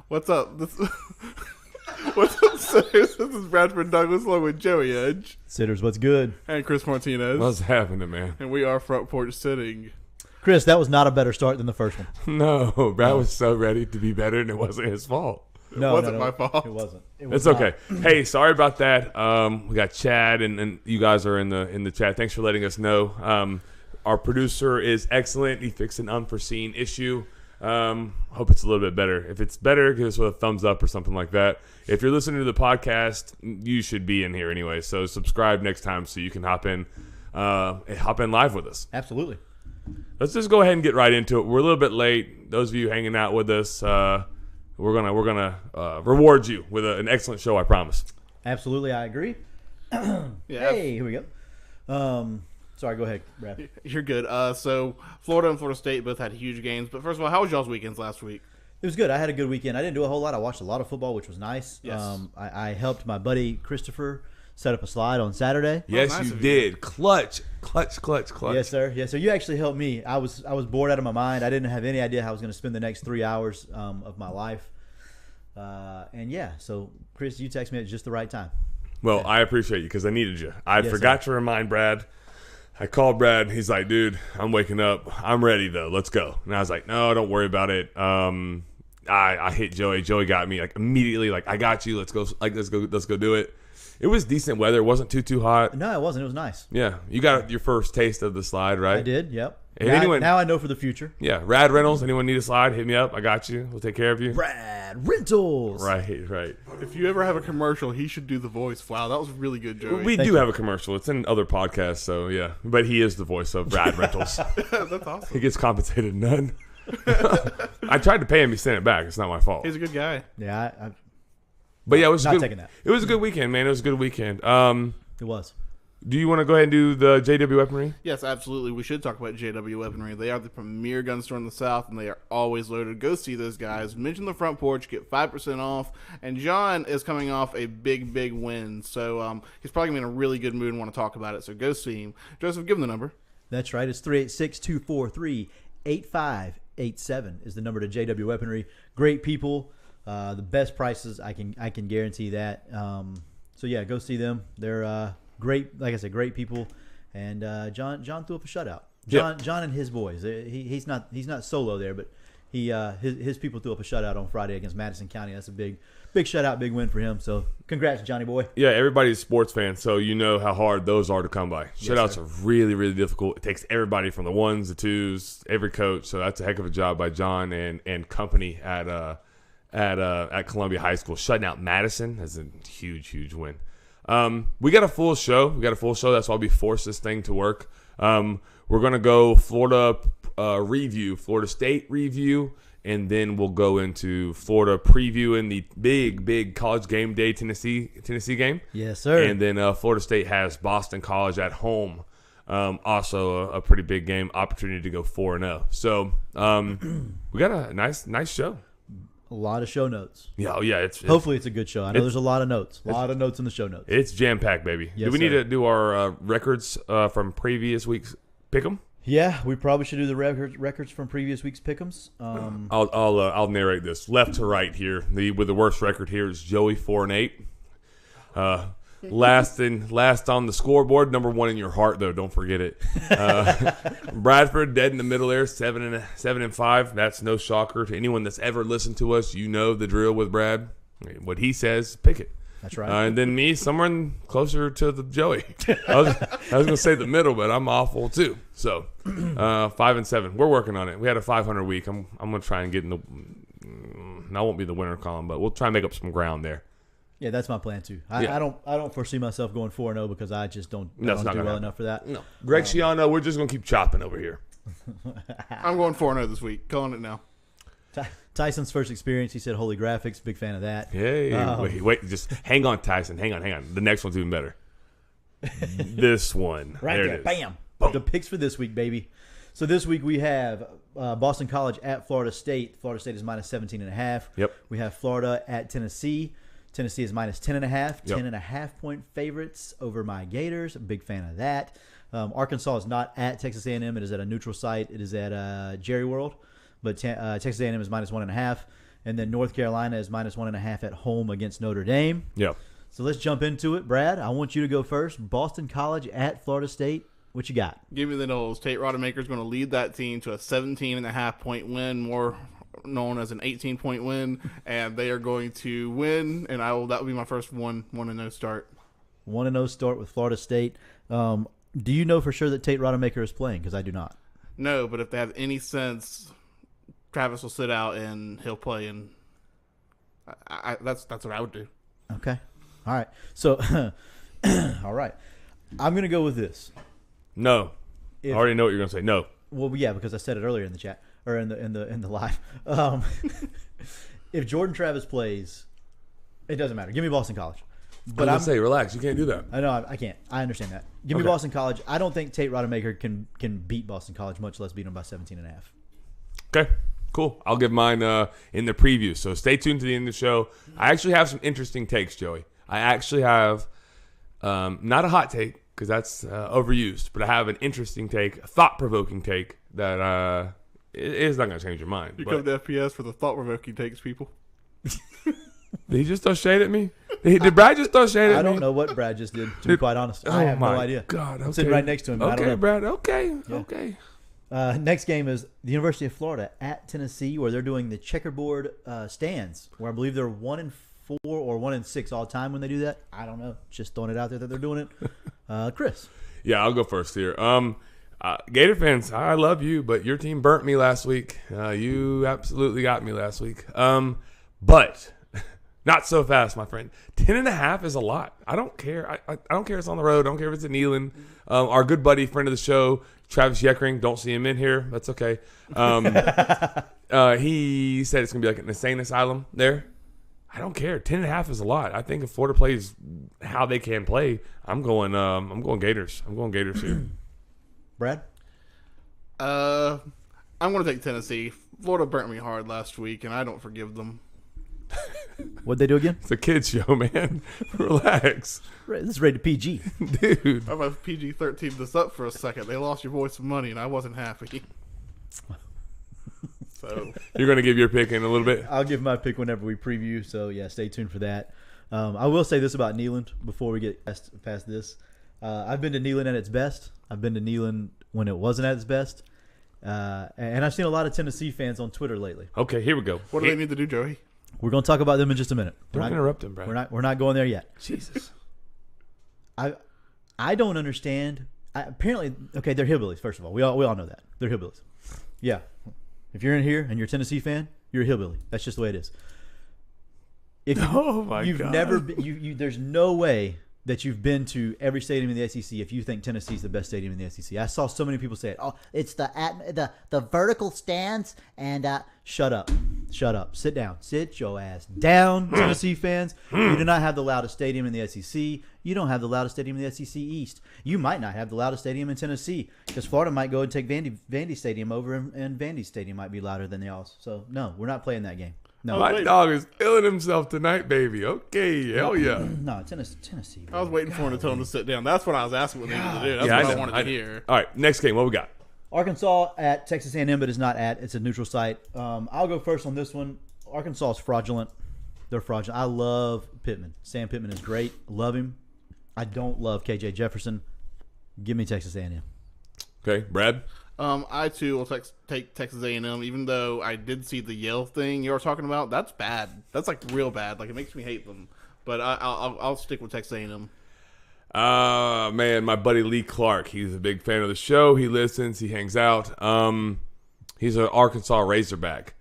What's up? What's up, Sitters? This is Bradford Douglas along with Joey Edge. Sitters, what's good? And Chris Martinez. What's happening, man? And we are Front Porch Sitting. Chris, that was not a better start than the first one. No, Brad was so ready to be better, and it wasn't his fault. No, It wasn't my fault. It wasn't. It's okay. Hey, sorry about that. We got Chad, and you guys are in the chat. Thanks for letting us know. Our producer is excellent. He fixed an unforeseen issue. Hope it's a little bit better. If it's better, give us a thumbs up or something like that. If you're listening to the podcast, you should be in here anyway. So subscribe next time so you can hop in live with us. Absolutely. Let's just go ahead and get right into it. We're a little bit late. Those of you hanging out with us, we're gonna reward you with an excellent show. I promise. Absolutely, I agree. Yeah. Hey, here we go. Sorry, go ahead, Brad. You're good. So Florida and Florida State both had huge games. But first of all, how was y'all's weekends last week? It was good. I had a good weekend. I didn't do a whole lot. I watched a lot of football, which was nice. Yes. I helped my buddy Christopher set up a slide on Saturday. Yes, nice you of you. did. Clutch. Yes, sir. Yes, sir. You actually helped me. I was bored out of my mind. I didn't have any idea how I was going to spend the next 3 hours of my life. And yeah, so Chris, you texted me at just the right time. Well, I appreciate you because I needed you. I Yes, forgot to remind Brad. I called Brad. He's like, dude, I'm waking up. I'm ready, though. Let's go. And I was like, no, don't worry about it. I hit Joey. Joey got me like immediately. Like, I got you. Let's go. Let's go do it. It was decent weather. It wasn't too hot. No, it wasn't. It was nice. Yeah, you got your first taste of the slide, right? I did. Yep. Hey, Now I know for the future. Yeah, Rad Reynolds. Anyone need a slide? Hit me up. I got you. We'll take care of you. Brad Rentals. Right. If you ever have a commercial, he should do the voice. Wow, that was really good, Joey. We Thank do you. have a commercial. It's in other podcasts, so yeah. But he is the voice of Brad Rentals. That's awesome. He gets compensated none. I tried to pay him. He sent it back. It's not my fault. He's a good guy. Yeah, But yeah, it was Not good. taking that. It was a good weekend, man. It was a good weekend. it was. Do you want to go ahead and do the JW Weaponry? Yes, absolutely. We should talk about JW Weaponry. They are the premier gun store in the South, and they are always loaded. Go see those guys. Mention the Front Porch, get 5% off. And John is coming off a big win, so he's probably going to be in a really good mood and want to talk about it. So go see him. Joseph, give him the number. That's right. It's 386-243-8587 is the number to JW Weaponry. Great people, the best prices. I can guarantee that. So yeah, go see them. They're great. Like I said, great people. And John threw up a shutout. John and his boys. He's not solo there, but his people threw up a shutout on Friday against Madison County. That's a big shutout, big win for him. So congrats, Johnny boy. Yeah, everybody's a sports fan, so you know how hard those are to come by. Shutouts sir. are really difficult. It takes everybody from the ones, the twos, every coach. So that's a heck of a job by John and company at Columbia High School. Shutting out Madison is a huge win. We got a full show. That's why we forced this thing to work. We're going to go Florida review, Florida State review, and then we'll go into Florida previewing the big college game day Tennessee game. Yes, sir. And then Florida State has Boston College at home. Also a pretty big game, opportunity to go 4-0. So we got a nice show. A lot of show notes. Yeah, it's Hopefully it's a good show. I know there's a lot of notes. A lot of notes in the show notes. It's jam-packed, baby. Yes, do we need sir. to do our records from previous weeks? Pick 'em? Yeah, we probably should do the records from previous week's pick'ems. I'll narrate this left to right here. With the worst record here is Joey 4-8. Last on the scoreboard, number one in your heart though. Don't forget it. Bradford dead in the middle there, 7-5. That's no shocker to anyone that's ever listened to us. You know the drill with Brad. What he says, pick it. That's right. And then me, somewhere closer to the Joey. I was going to say the middle, but I'm awful too. So 5-7. We're working on it. We had a 500 week. I'm going to try and get in the. I won't be the winner column, but we'll try and make up some ground there. Yeah, that's my plan too. Yeah. I don't foresee myself going 4-0 because I just don't No, it's do not well gonna happen. enough for that. No, Greg Schiano, we're just going to keep chopping over here. I'm going 4-0 this week. Calling it now. Tyson's first experience, he said Holy Graphics, big fan of that. Hey, wait, just hang on, Tyson. Hang on. The next one's even better. This one. Right there there, it is. bam. Boom. The picks for this week, baby. So this week we have Boston College at Florida State. Florida State is minus 17.5. Yep. We have Florida at Tennessee. Tennessee is minus 10.5. Yep. 10.5 point favorites over my Gators. Big fan of that. Arkansas is not at Texas A&M. It is at a neutral site. It is at Jerry World. But Texas A&M is minus 1.5. And then North Carolina is -1.5 at home against Notre Dame. Yep. So let's jump into it. Brad, I want you to go first. Boston College at Florida State. What you got? Give me the Noles. Tate Rodemaker is going to lead that team to a 17.5-point win, more known as an 18-point win, and they are going to win. And that will be my first 1-0 start. 1-0 start with Florida State. Do you know for sure that Tate Rodemaker is playing? Because I do not. No, but if they have any sense, Travis will sit out and he'll play, and that's what I would do. Okay. All right. So, all right. I'm going to go with this. No. I already know what you're going to say. No. Well, yeah, because I said it earlier in the chat or in the live. If Jordan Travis plays, it doesn't matter. Give me Boston College. But I'm say, relax. You can't do that. I know I can't. I understand that. Give me Boston College. I don't think Tate Rodemaker can beat Boston College, much less beat them by 17.5. Okay. Cool. I'll give mine in the preview. So stay tuned to the end of the show. I actually have some interesting takes, Joey. I actually have not a hot take because that's overused, but I have an interesting take, a thought-provoking take that is not going to change your mind. You come to FPS for the thought-provoking takes, people. Did he just throw shade at me? Did Brad just throw shade at me? I don't know what Brad just did, to be quite honest. I have no idea. God, I'm sitting right next to him. Okay, I don't know. Brad. Okay. Yeah. Okay. Next game is the University of Florida at Tennessee, where they're doing the checkerboard stands, where I believe they're 1-4 or 1-6 all time when they do that. I don't know. Just throwing it out there that they're doing it. Chris. Yeah, I'll go first here. Gator fans, I love you, but your team burnt me last week. You absolutely got me last week. But not so fast, my friend. 10.5 is a lot. I don't care. I don't care if it's on the road. I don't care if it's in Neyland. Our good buddy, friend of the show, Travis Yeckering, don't see him in here. That's okay. He said it's going to be like an insane asylum there. I don't care. 10.5 is a lot. I think if Florida plays how they can play, I'm going Gators. I'm going Gators here. Brad? I'm going to take Tennessee. Florida burnt me hard last week, and I don't forgive them. What'd they do again? It's a kid's show, man. Relax. This is rated PG. Dude. I'm a PG-13 this up for a second. They lost your boy some money, and I wasn't happy. So You're going to give your pick in a little bit? I'll give my pick whenever we preview, so yeah, stay tuned for that. I will say this about Neyland before we get past this. I've been to Neyland at its best. I've been to Neyland when it wasn't at its best. And I've seen a lot of Tennessee fans on Twitter lately. Okay, here we go. what do they need to do, Joey? We're going to talk about them in just a minute. Don't interrupt him, Brad. We're not going there yet. Jesus. I don't understand. Apparently, okay, they're hillbillies. First of all, we all know that they're hillbillies. Yeah, if you're in here and you're a Tennessee fan, you're a hillbilly. That's just the way it is. If you've never been, there's no way that you've been to every stadium in the SEC if you think Tennessee's the best stadium in the SEC. I saw so many people say it. Oh, it's the vertical stands and shut up. Sit down. Sit your ass down, Tennessee fans. You do not have the loudest stadium in the SEC. You don't have the loudest stadium in the SEC East. You might not have the loudest stadium in Tennessee because Florida might go and take Vandy Stadium over, and Vandy Stadium might be louder than y'all's. So no, we're not playing that game. No, My dog is feeling himself tonight, baby. Okay, hell yeah. No, Tennessee. Bro. I was waiting for him to tell him to sit down. That's what I was asking what they needed to do. That's Yeah, what I I know. wanted to hear. All right, next game. What we got? Arkansas at Texas A&M, but it's not at. It's a neutral site. I'll go first on this one. Arkansas is fraudulent. They're fraudulent. I love Pittman. Sam Pittman is great. Love him. I don't love KJ Jefferson. Give me Texas A&M. Okay, Brad? I too will take Texas A&M, even though I did see the Yale thing you were talking about. That's bad. That's like real bad. Like it makes me hate them. But I'll stick with Texas A&M. Man, my buddy Lee Clark. He's a big fan of the show. He listens. He hangs out. He's an Arkansas Razorback.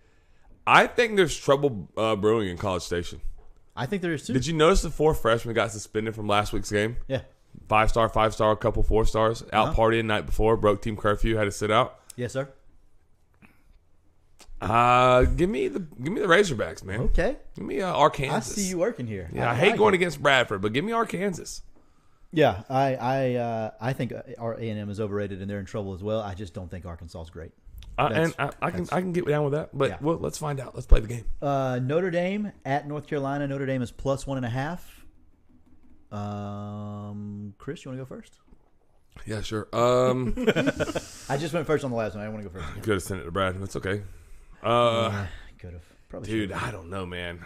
I think there's trouble brewing in College Station. I think there is too. Did you notice the 4 freshmen got suspended from last week's game? Yeah. 5-star, a couple 4 stars. Out partying night before, broke team curfew, had to sit out. Yes, sir. Give me the Razorbacks, man. Okay. Give me Arkansas. I see you working here. Yeah, I hate going against Bradford, but give me Arkansas. Yeah, I think our A&M is overrated and they're in trouble as well. I just don't think Arkansas is great. And I can get down with that, but Yeah. well, let's find out. Let's play the game. Notre Dame at North Carolina. Notre Dame is +1.5. Chris, you want to go first? Yeah, sure. I just went first on the last one. I didn't want to go first. Could have sent it to Brad. That's okay. Could have. Probably Dude, should. I don't know, man.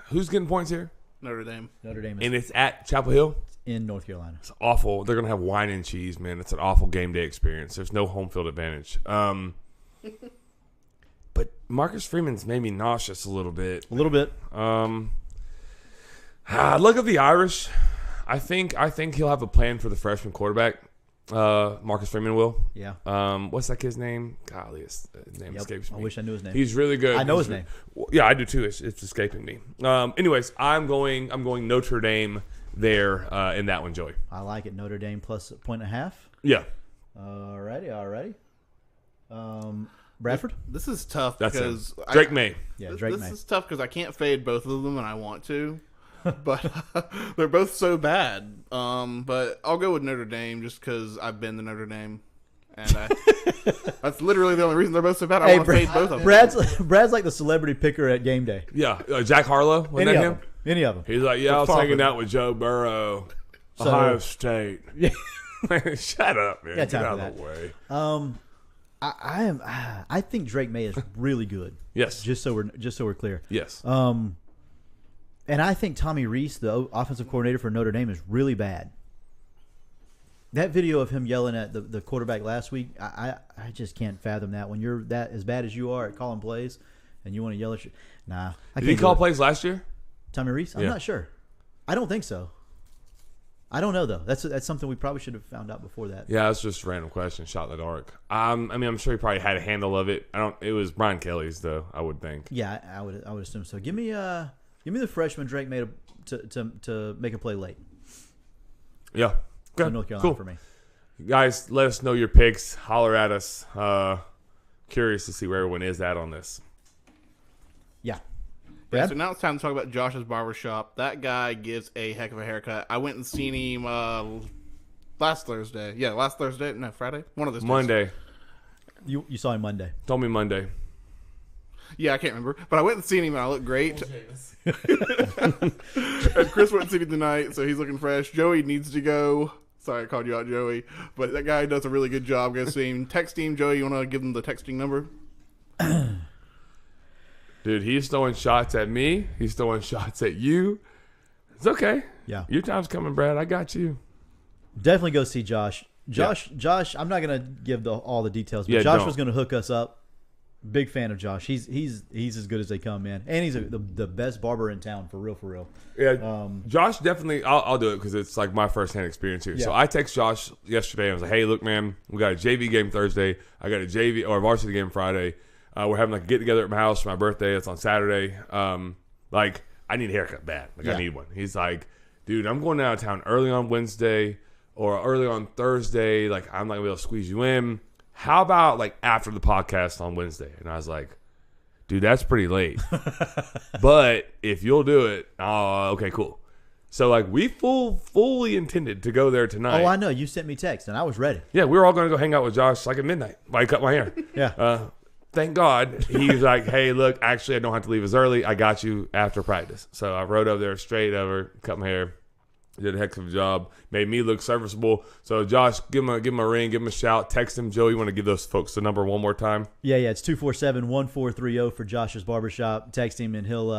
Who's getting points here? Notre Dame. Notre Dame And is it's at Chapel Hill. in North Carolina. It's awful. They're gonna have wine and cheese, man. It's an awful game day experience. There's no home field advantage. But Marcus Freeman's made me nauseous a little bit. A little bit. Look at the Irish. I think he'll have a plan for the freshman quarterback. Marcus Freeman will. Yeah. What's that kid's name? Golly, his name escapes me. I wish I knew his name. He's really good. I know his name. Yeah, I do too. It's escaping me. Anyways, I'm going Notre Dame there in that one, Joey. I like it. Notre Dame plus 1.5. Yeah, Alrighty. Bradford? This is tough that's it. because Drake May. Yeah, This, Drake this May. is tough because I can't fade both of them and I want to, but they're both so bad. But I'll go with Notre Dame just because I've been to Notre Dame, and that's literally the only reason they're both so bad. I want to fade both of them. Brad's like the celebrity picker at game day. Yeah, Jack Harlow. Wasn't that him? Any of them. He's like, yeah, I was Fuck hanging it. out with Joe Burrow, So- Ohio State. Yeah. Shut up, man. Yeah, Get time out for of the way. I think Drake May is really good. Yes. Just so we're clear. Yes. And I think Tommy Rees, the offensive coordinator for Notre Dame, is really bad. That video of him yelling at the quarterback last week, I just can't fathom that. When you're that as bad as you are at calling plays, and you want to yell at you, nah. I Did can't he call do it. plays last year? Tommy Rees? I'm Yeah. not sure. I don't think so. I don't know though. That's something we probably should have found out before that. Yeah, that's just a random question, shot in the dark. I mean, I'm sure he probably had a handle of it. It was Brian Kelly's though. I would think. Yeah, I would assume so. Give me the freshman Drake made to make a play late. Yeah. So Okay. North Carolina Cool. for me. Guys, let us know your picks. Holler at us. Curious to see where everyone is at on this. Yeah. Yeah, Brad? so now it's time to talk about Josh's barbershop. That guy gives a heck of a haircut. I went and seen him last Thursday. Yeah, last Thursday. No, Friday. One of those days. Monday. You saw him Monday. Told me Monday. Yeah, I can't remember. But I went and seen him and I looked great. And Chris went and seen him tonight, so he's looking fresh. Joey needs to go. Sorry I called you out, Joey. But that guy does a really good job. Go see him. Text him. Joey, you want to give him the texting number? Dude, he's throwing shots at me. He's throwing shots at you. It's okay. Yeah. Your time's coming, Brad. I got you. Definitely go see Josh. Josh, I'm not gonna give all the details, but Yeah, Josh don't. was gonna hook us up. Big fan of Josh. He's as good as they come, man. And he's the best barber in town, for real. Yeah, Josh definitely. I'll do it because it's like my firsthand experience here. So Yeah. I text Josh yesterday. I was like, "Hey, look, man, we got a JV game Thursday. I got a JV or a varsity game Friday. We're having like a get together at my house for my birthday. It's on Saturday. Like I need a haircut bad. Like Yeah. I need one." He's like, "Dude, I'm going out of town early on Wednesday or early on Thursday. Like I'm not gonna be able to squeeze you in. How about like after the podcast on Wednesday?" And I was like, "Dude, that's pretty late. But if you'll do it, okay, cool." So like we fully intended to go there tonight. Oh, I know. You sent me text, and I was ready. Yeah, we were all gonna go hang out with Josh like at midnight while he cut my hair. Yeah. Thank God he was like, "Hey, look, actually I don't have to leave as early. I got you after practice." So I rode over there straight over, cut my hair. Did a heck of a job. Made me look serviceable. So Josh, give him a ring, give him a shout, text him. Joe, you want to give those folks the number one more time? Yeah. It's 247-1430 for Josh's barbershop. Text him and he'll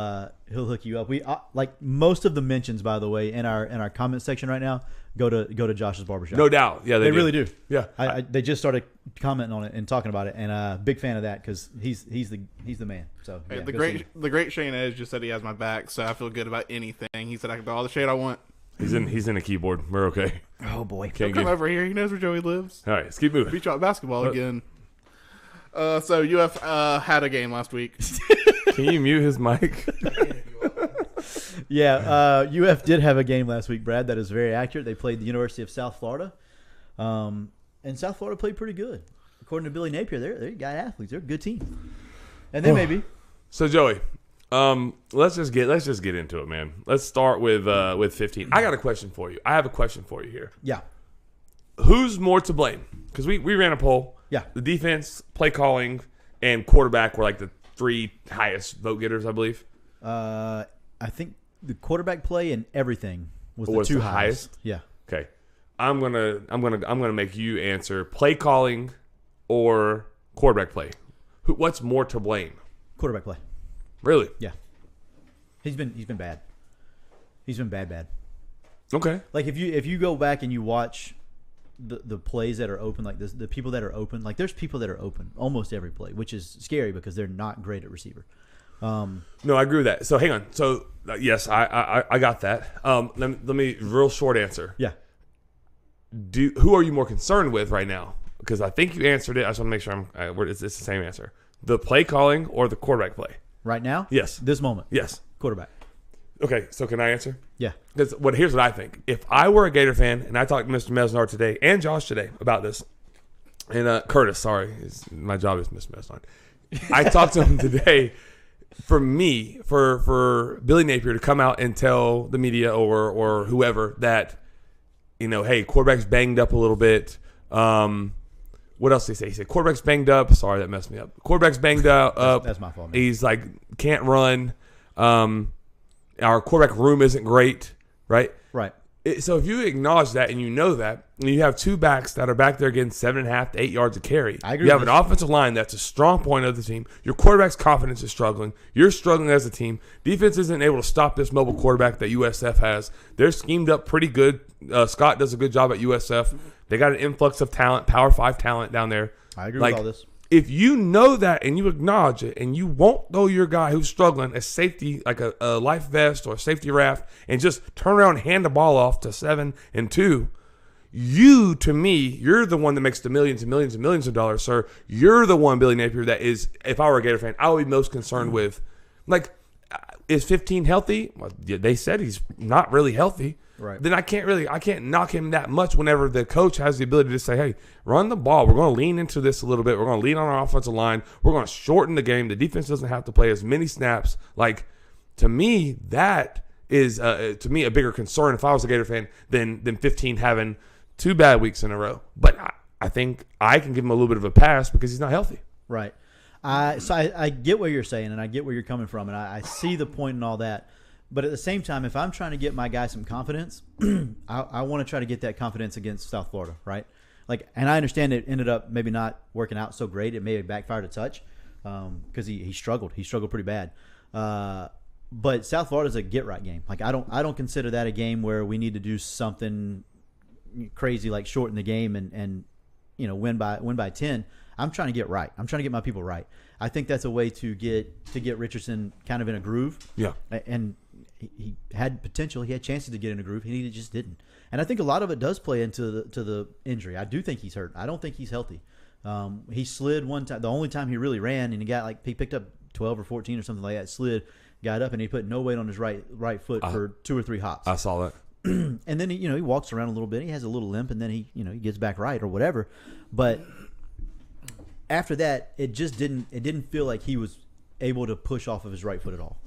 hook you up. We like most of the mentions, by the way, in our comment section right now. Go to Josh's barbershop. No doubt. Yeah, They really do. Yeah. They just started commenting on it and talking about it, and big fan of that because he's the man. So Hey, yeah, the go see him. great Shane Edge just said he has my back, so I feel good about anything. He said I can do all the shade I want. He's in a keyboard. We're okay. Oh boy. Can't Come get. over here. He knows where Joey lives. All right, let's keep moving. Beach out basketball again. So UF had a game last week. Can you mute his mic? Yeah, UF did have a game last week, Brad. That is very accurate. They played the University of South Florida, and South Florida played pretty good. According to Billy Napier, they got athletes. They're a good team, and they may be. So Joey, let's just get into it, man. Let's start with 15. I got a question for you. I have a question for you here. Yeah, Who's more to blame? Because we ran a poll. Yeah. The defense, play calling, and quarterback were like the three highest vote getters, I believe. I think the quarterback play and everything was Was the two the highest? Yeah, Okay. I'm gonna make you answer play calling or quarterback play. What's more to blame? quarterback play. Really? Yeah, he's been bad. He's been bad. Okay. Like if you go back and you watch the plays that are open, like this, the people that are open, like there's people that are open almost every play, which is scary because they're not great at receiver. No, I agree with that. So hang on. So yes, I got that. Let me real short answer. Yeah. Who are you more concerned with right now? Because I think you answered it. I just want to make sure it's the same answer. The play calling or the quarterback play? Right now? Yes. This moment? Yes. Quarterback. Okay, so can I answer? Yeah. Because here's what I think. If I were a Gator fan, and I talked to Mr. Mesnard today and Josh today about this, and Curtis, sorry, my job is Mr. Mesnard. I talked to him today. For me, for Billy Napier to come out and tell the media or whoever that, hey, quarterback's banged up a little bit. What else did he say? He said quarterback's banged up. Sorry, that messed me up. Quarterback's banged up. That's my fault, man. He's like can't run. Our quarterback room isn't great, right? Right. So if you acknowledge that and you know that, and you have two backs that are back there getting 7.5 to 8 yards of carry, I agree you have with an this. offensive line that's a strong point of the team. Your quarterback's confidence is struggling. You're struggling as a team. Defense isn't able to stop this mobile quarterback that USF has. They're schemed up pretty good. Scott does a good job at USF. They got an influx of talent, Power 5 talent down there. I agree with all this. If you know that and you acknowledge it and you won't throw your guy who's struggling a safety, like a life vest or a safety raft, and just turn around and hand the ball off to 7 and 2, to me, you're the one that makes the millions and millions and millions of dollars, sir. You're the one, Billy Napier, that is, if I were a Gator fan, I would be most concerned with. Like, is 15 healthy? Well, they said he's not really healthy. Right. Then I can't knock him that much whenever the coach has the ability to say, hey, run the ball. We're going to lean into this a little bit. We're going to lean on our offensive line. We're going to shorten the game. The defense doesn't have to play as many snaps. Like, to me, that is, a bigger concern if I was a Gator fan than 15 having 2 bad weeks in a row. But I think I can give him a little bit of a pass because he's not healthy. Right. So I get what you're saying, and I get where you're coming from, and I see the point and all that. But at the same time, if I'm trying to get my guy some confidence, I want to try to get that confidence against South Florida, right? Like, and I understand it ended up maybe not working out so great. It may have backfired a touch because he struggled. He struggled pretty bad. But South Florida's a get-right game. Like, I don't consider that a game where we need to do something crazy like shorten the game and win by 10. I'm trying to get right. I'm trying to get my people right. I think that's a way to get Richardson kind of in a groove. Yeah. And he had potential. He had chances to get in a groove. He just didn't. And I think a lot of it does play into the injury. I do think he's hurt. I don't think he's healthy. He slid one time. The only time he really ran, and he picked up 12 or 14 or something like that. Slid, got up, and he put no weight on his right foot for 2 or 3 hops. I saw that. And then he walks around a little bit. He has a little limp, and then he gets back right or whatever. But after that, it didn't feel like he was able to push off of his right foot at all.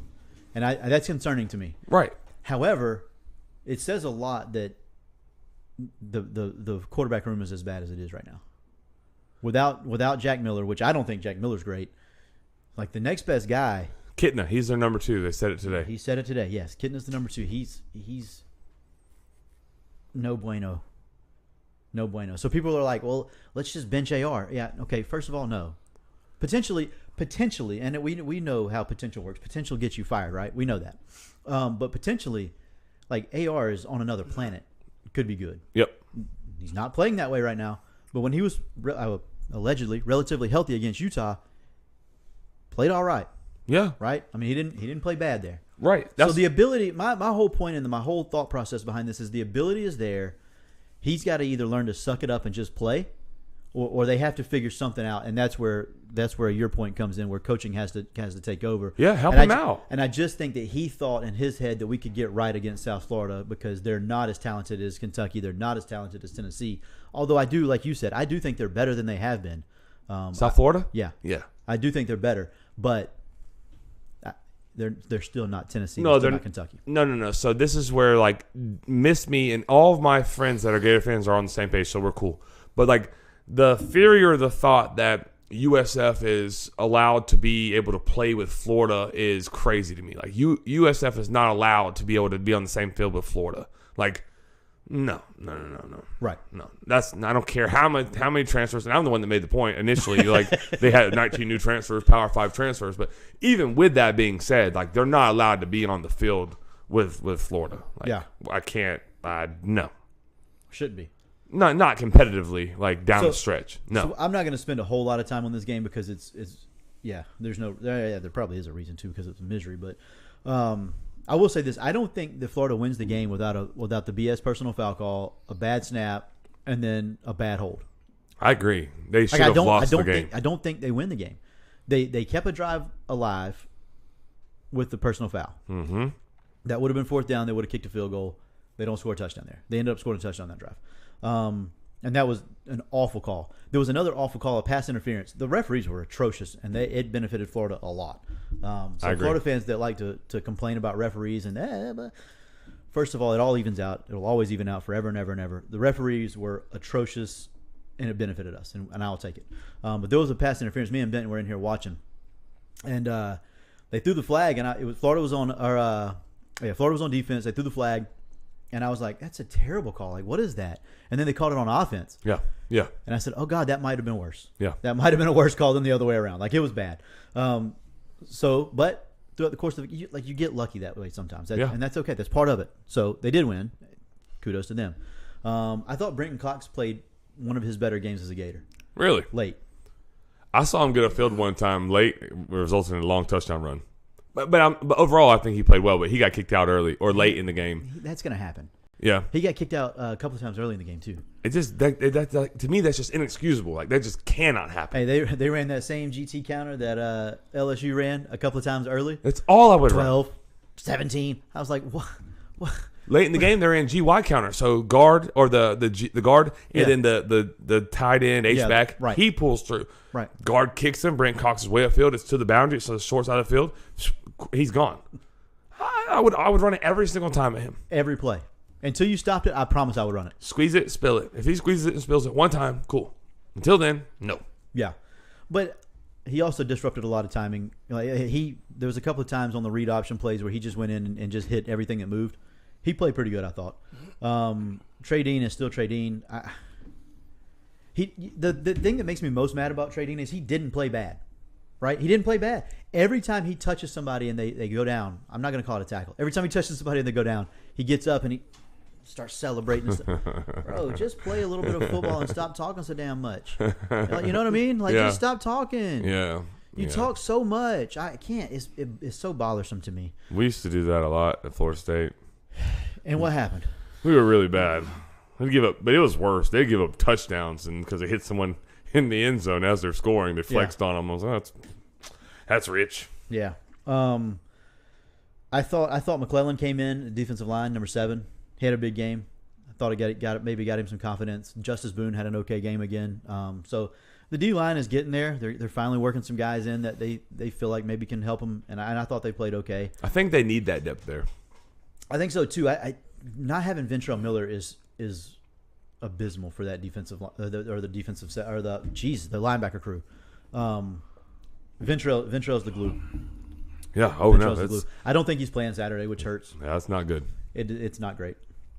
And that's concerning to me. Right. However, it says a lot that the quarterback room is as bad as it is right now. Without Jack Miller, which I don't think Jack Miller's great. Like, the next best guy, Kitna, he's their number 2. They said it today. He said it today. Yes, Kitna's the number 2. He's no bueno. No bueno. So people are like, well, let's just bench AR. Yeah, okay, first of all, no. Potentially, and we know how potential works. Potential gets you fired, right? We know that. But potentially, like, AR is on another planet. Could be good. Yep. He's not playing that way right now. But when he was allegedly relatively healthy against Utah, played all right. Yeah. Right? I mean, he didn't play bad there. Right. So the ability, my whole point and my whole thought process behind this is the ability is there. He's got to either learn to suck it up and just play, or they have to figure something out, and that's where your point comes in, where coaching has to take over. Yeah, help him out. And I just think that he thought in his head that we could get right against South Florida because they're not as talented as Kentucky, they're not as talented as Tennessee. Although I do, like you said, I do think they're better than they have been. South Florida? Yeah, I do think they're better, but they're still not Tennessee. No, they're not Kentucky. No. So this is where, like, miss me and all of my friends that are Gator fans are on the same page, so we're cool. But, like, the theory or the thought that USF is allowed to be able to play with Florida is crazy to me. Like, USF is not allowed to be able to be on the same field with Florida. Like, No. Right. No, I don't care how many transfers, and I'm the one that made the point initially. Like they had 19 new transfers, Power 5 transfers, but even with that being said, like they're not allowed to be on the field with Florida. Like, Yeah. I can't. No, Should be. not competitively, like down the stretch. No, So I'm not going to spend a whole lot of time on this game because it's there's no there probably is a reason too because it's misery, but I will say this: I don't think that Florida wins the game without the BS personal foul call, a bad snap, and then a bad hold. I agree. They should Like, have lost the game. I don't think they win the game. They kept a drive alive with the personal foul. Mm-hmm. That would have been fourth down. They would have kicked a field goal. They don't score a touchdown there. They ended up scoring a touchdown on that drive. And that was an awful call. There was another awful call, a pass interference. The referees were atrocious, and it benefited Florida a lot. I So agree. Florida fans that like to complain about referees and but first of all, it all evens out. It'll always even out forever and ever and ever. The referees were atrocious, and it benefited us, and I'll take it. But there was a pass interference. Me and Benton were in here watching, and they threw the flag, and Florida was on Florida was on defense. They threw the flag. And I was like, that's a terrible call. Like, what is that? And then they called it on offense. Yeah. And I said, oh, God, that might have been worse. Yeah. That might have been a worse call than the other way around. Like, it was bad. But throughout the course of it, you get lucky that way sometimes. And that's okay. That's part of it. So they did win. Kudos to them. I thought Brenton Cox played one of his better games as a Gator. Really? Late. I saw him get a field one time late, resulting in a long touchdown run. But overall, I think he played well. But he got kicked out early or late in the game. That's going to happen. Yeah, He got kicked out a couple of times early in the game, too. it just that to me that's just inexcusable. Like that just cannot happen. Hey, they ran that same GT counter that LSU ran a couple of times early. That's all I would run. 12, 17. I was like, what? Late in the game, they're in GY counter. So guard or the guard, and then the tight end H back, right. He pulls through. Right. Guard kicks him. Brent Cox is way upfield. It's to the boundary. So the short side of the field, he's gone. I would run it every single time at him. Every play. Until you stopped it, I promise I would run it. Squeeze it, spill it. If he squeezes it and spills it one time, cool. Until then, no. Yeah. But he also disrupted a lot of timing. Like, there was a couple of times on the read option plays where he just went in and just hit everything that moved. He played pretty good, I thought. Trey Dean is still Trey Dean. The thing that makes me most mad about Trey Dean is he didn't play bad. Right? He didn't play bad. Every time he touches somebody and they go down, I'm not going to call it a tackle. Every time he touches somebody and they go down, he gets up and he starts celebrating and stuff. Bro, just play a little bit of football and stop talking so damn much. You know what I mean? Like, just stop talking. Yeah. You talk so much. I can't. It's so bothersome to me. We used to do that a lot at Florida State. And what happened? We were really bad. We'd give up, but it was worse. They'd give up touchdowns, and because they hit someone in the end zone as they're scoring, they flexed on them. I was like, that's rich. Yeah. I thought McClellan came in, defensive line, number 7. He had a big game. I thought it maybe got him some confidence. Justice Boone had an okay game again. So the D line is getting there. They're finally working some guys in that they feel like maybe can help them, and I thought they played okay. I think they need that depth there. I think so too. I not having Ventrell Miller is abysmal for that defensive the defensive set or the linebacker crew. Ventrell's the glue. Yeah. Oh Ventrell's no, the glue. I don't think he's playing Saturday, which hurts. Yeah, that's not good. It's not great.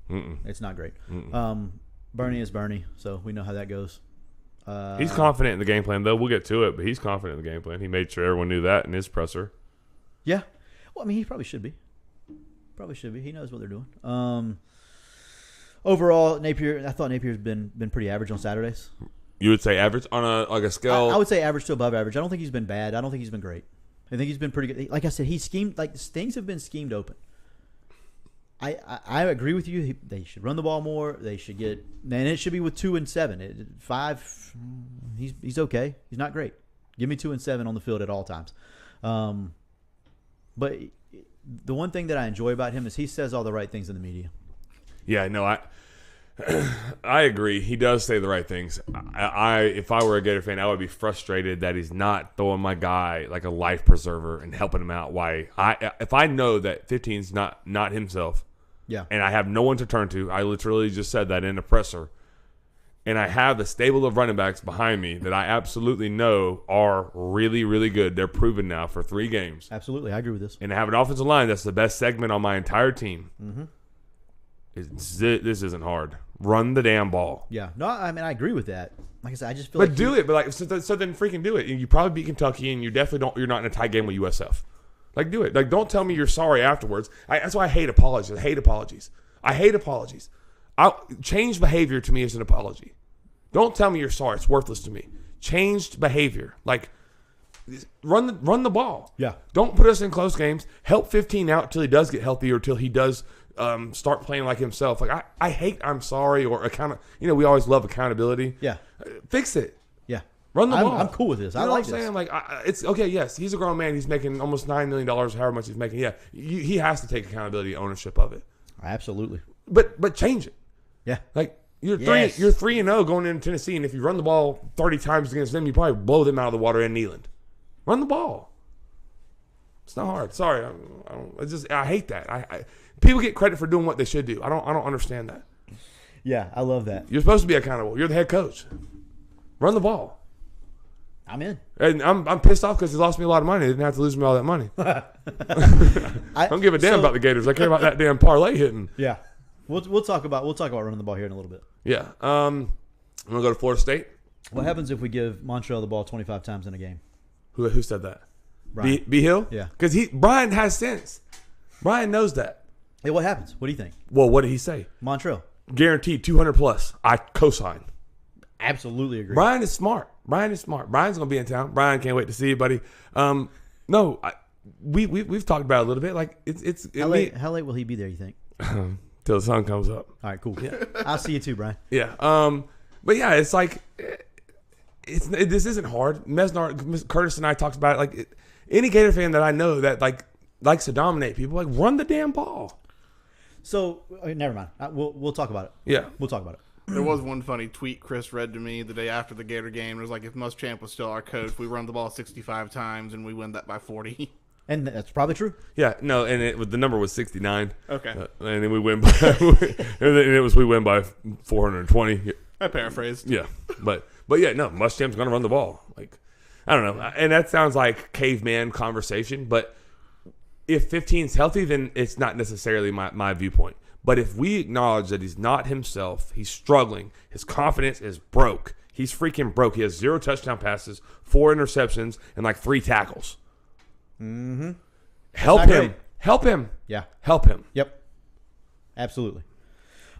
Mm-mm. It's not great. Mm-mm. Bernie is Bernie, so we know how that goes. He's confident in the game plan, though. We'll get to it, but he's confident in the game plan. He made sure everyone knew that in his presser. Yeah. Well, I mean, he probably should be. He knows what they're doing. Overall, I thought Napier's been pretty average on Saturdays. You would say average on a scale? I would say average to above average. I don't think he's been bad. I don't think he's been great. I think he's been pretty good. Like I said, things have been schemed open. I agree with you. They should run the ball more. They should get, and it should be with 2 and 7. 5, he's okay. He's not great. Give me 2 and 7 on the field at all times. But the one thing that I enjoy about him is he says all the right things in the media. Yeah, no, I agree. He does say the right things. If I were a Gator fan, I would be frustrated that he's not throwing my guy like a life preserver and helping him out. If I know that 15's not himself, yeah, and I have no one to turn to, I literally just said that in a presser, and I have the stable of running backs behind me that I absolutely know are really, really good. They're proven now for 3 games. Absolutely, I agree with this. And I have an offensive line that's the best segment on my entire team. Mm-hmm. This isn't hard. Run the damn ball. Yeah. No, I mean I agree with that. Like I said, I just feel But like do it. But like, so then freaking do it. And you probably beat Kentucky, and you definitely don't. You're not in a tight game with USF. Like, do it. Like, don't tell me you're sorry afterwards. That's why I hate apologies. I hate apologies. Changed behavior to me is an apology. Don't tell me you're sorry. It's worthless to me. Changed behavior. Like, run the ball. Yeah. Don't put us in close games. Help 15 out till he does get healthy or till he does start playing like himself. Like, I hate I'm sorry or we always love accountability. Yeah. Fix it. Yeah. Run the ball. I'm cool with this. You I know like what I'm this. saying? Like, it's okay. Yes, he's a grown man. He's making almost $9 million, however much he's making. Yeah, he has to take accountability, and ownership of it. Absolutely. But change it. Yeah. Like you're Yes. 3-0 going into Tennessee, and if you run the ball 30 times against them, you probably blow them out of the water in Neyland. Run the ball. It's not hard. Sorry, I hate that. People get credit for doing what they should do. I don't understand that. Yeah, I love that. You're supposed to be accountable. You're the head coach. Run the ball. I'm in. And I'm pissed off because he lost me a lot of money. He didn't have to lose me all that money. I don't give a damn about the Gators. I care about that damn parlay hitting. Yeah. We'll talk about running the ball here in a little bit. Yeah. I'm gonna go to Florida State. What happens if we give Montreal the ball 25 times in a game? Who said that? Brian. B Hill? Yeah. Because Brian has sense. Brian knows that. Hey, what happens? What do you think? Well, what did he say? Montreal. Guaranteed 200 plus. I co-sign. Absolutely agree. Brian is smart. Brian's gonna be in town. Brian, can't wait to see you, buddy. We've talked about it a little bit. Like How late will he be there, you think? till the sun comes up. All right, cool. Yeah. I'll see you too, Brian. Yeah. But yeah, it's like this isn't hard. Mesnar, Curtis, and I talked about it. Like any Gator fan that I know that likes to dominate people, like run the damn ball. So never mind. We'll talk about it. Yeah. We'll talk about it. There was one funny tweet Chris read to me the day after the Gator game. It was like, if Muschamp was still our coach, we run the ball 65 times and we win that by 40. And that's probably true. Yeah. No, and the number was 69. Okay. And then we win by we win by 420. I paraphrased. Yeah. But yeah, no, Muschamp's gonna run the ball. Like, I don't know. And that sounds like caveman conversation, but if 15's healthy, then it's not necessarily my viewpoint. But if we acknowledge that he's not himself, he's struggling, his confidence is broke. He's freaking broke. He has 0 touchdown passes, 4 interceptions, and like 3 tackles. Mm-hmm. Help not him. great. Help him. Yeah. Help him. Yep. Absolutely.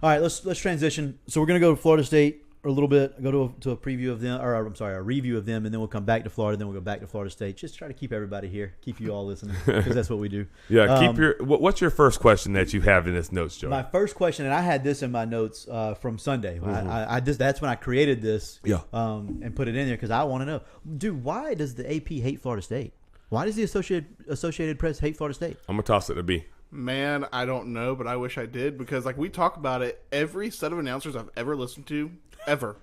All right, let's transition. So we're gonna go to Florida State a little bit. Go to a preview of them, or a review of them, and then we'll come back to Florida. Then we'll go back to Florida State. Just try to keep everybody here, keep you all listening, because that's what we do. Yeah. What's your first question that you have in this notes, Joey? My first question, and I had this in my notes from Sunday. That's when I created this. Yeah. And put it in there because I want to know, dude, why does the AP hate Florida State? Why does the Associated Press hate Florida State? I'm gonna toss it to B. Man, I don't know, but I wish I did, because like we talk about it, every set of announcers I've ever listened to, ever,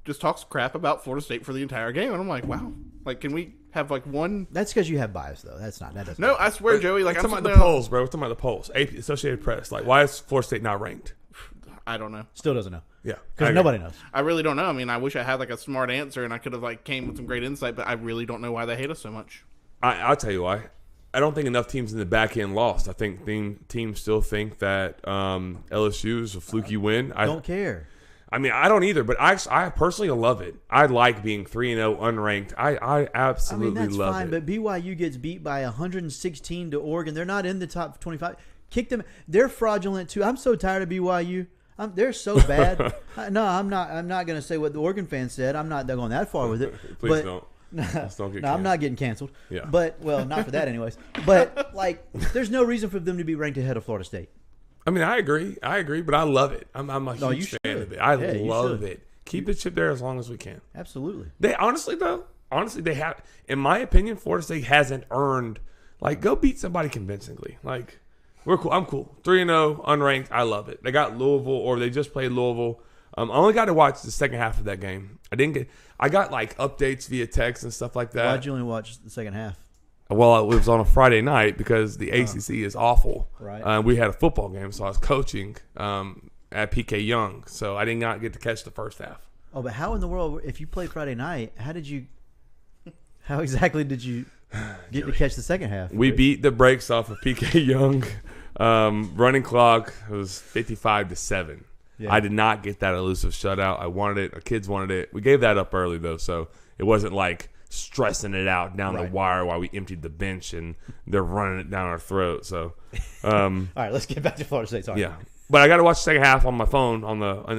just talks crap about Florida State for the entire game, and I'm like, wow, like can we have like one? That's because you have bias, though. That doesn't. No, I swear, Joey. Like I'm I'm talking about sitting the there- polls, bro. We're talking about the polls. AP, Associated Press. Like, why is Florida State not ranked? I don't know. Still doesn't know Yeah. because nobody knows. I really don't know. I mean, I wish I had like a smart answer and I could have like came with some great insight, but I really don't know why they hate us so much. I'll tell you why. I don't think enough teams in the back end lost. I think teams still think that LSU is a fluky win. I Don't care. I mean, I don't either, but I personally love it. I like being 3-0 unranked. I absolutely that's love fine, it. but BYU gets beat by 116 to Oregon. They're not in the top 25. Kick them. They're fraudulent too. I'm so tired of BYU. They're so bad. No, I'm not. I'm not going to say what the Oregon fans said. I'm not going that far with it. Please but, don't. No, Let's don't get I'm not getting canceled. Yeah. But, well, not for that anyways. But, like, there's no reason for them to be ranked ahead of Florida State. I mean, I agree, but I love it. I'm a No, you huge fan should. of it. I Yeah, you love should. it. Keep the chip there as long as we can. Absolutely. They honestly, they have. In my opinion, Florida State hasn't earned. Like, go beat somebody convincingly. Like, we're cool. I'm cool. 3-0, unranked. I love it. They got Louisville, or they just played Louisville. I only got to watch the second half of that game. I got like updates via text and stuff like that. Why'd you only watch the second half? Well, it was on a Friday night because the ACC is awful. Right. We had a football game, so I was coaching at PK Young, so I did not get to catch the first half. Oh, but how in the world, if you played Friday night, how exactly did you get to catch the second half? We beat the brakes off of PK Young. Running clock was 55-7. Yeah. I did not get that elusive shutout. I wanted it. Our kids wanted it. We gave that up early though, so it wasn't like stressing it out down the wire while we emptied the bench and they're running it down our throat. So, All right, let's get back to Florida State. Sorry. yeah. But I got to watch the second half on my phone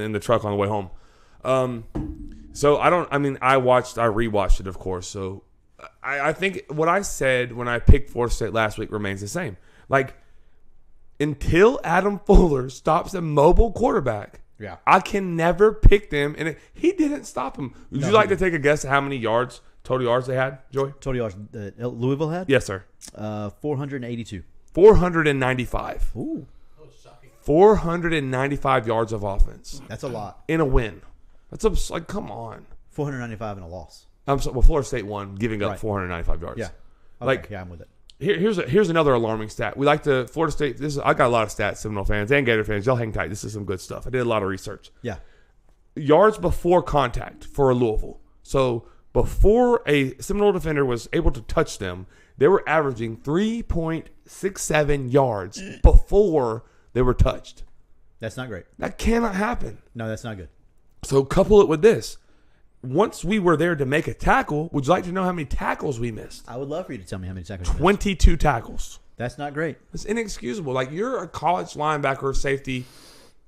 in the truck on the way home. So I rewatched it, of course. So I think what I said when I picked Florida State last week remains the same. Like, until Adam Fuller stops a mobile quarterback, Yeah. I can never pick them. And he didn't stop him. Would you like to take a guess at how many total yards they had, Joey? Total yards Louisville had? Yes, sir. 482. 495. Ooh, 495 yards of offense that's a lot. in a win. That's like, come on. 495 in a loss. Florida State won, giving up Right. 495 yards. Yeah. Okay, Like, yeah, I'm with it. Here's another alarming stat. We like to Florida State. I got a lot of stats, Seminole fans and Gator fans. Y'all hang tight. This is some good stuff. I did a lot of research. Yeah. Yards before contact for Louisville. So before a Seminole defender was able to touch them, they were averaging 3.67 yards before they were touched. That's not great. That cannot happen. No, that's not good. So couple it with this. Once we were there to make a tackle, would you like to know how many tackles we missed? I would love for you to tell me how many tackles you missed. 22 tackles. That's not great. It's inexcusable. Like, you're a college linebacker or safety.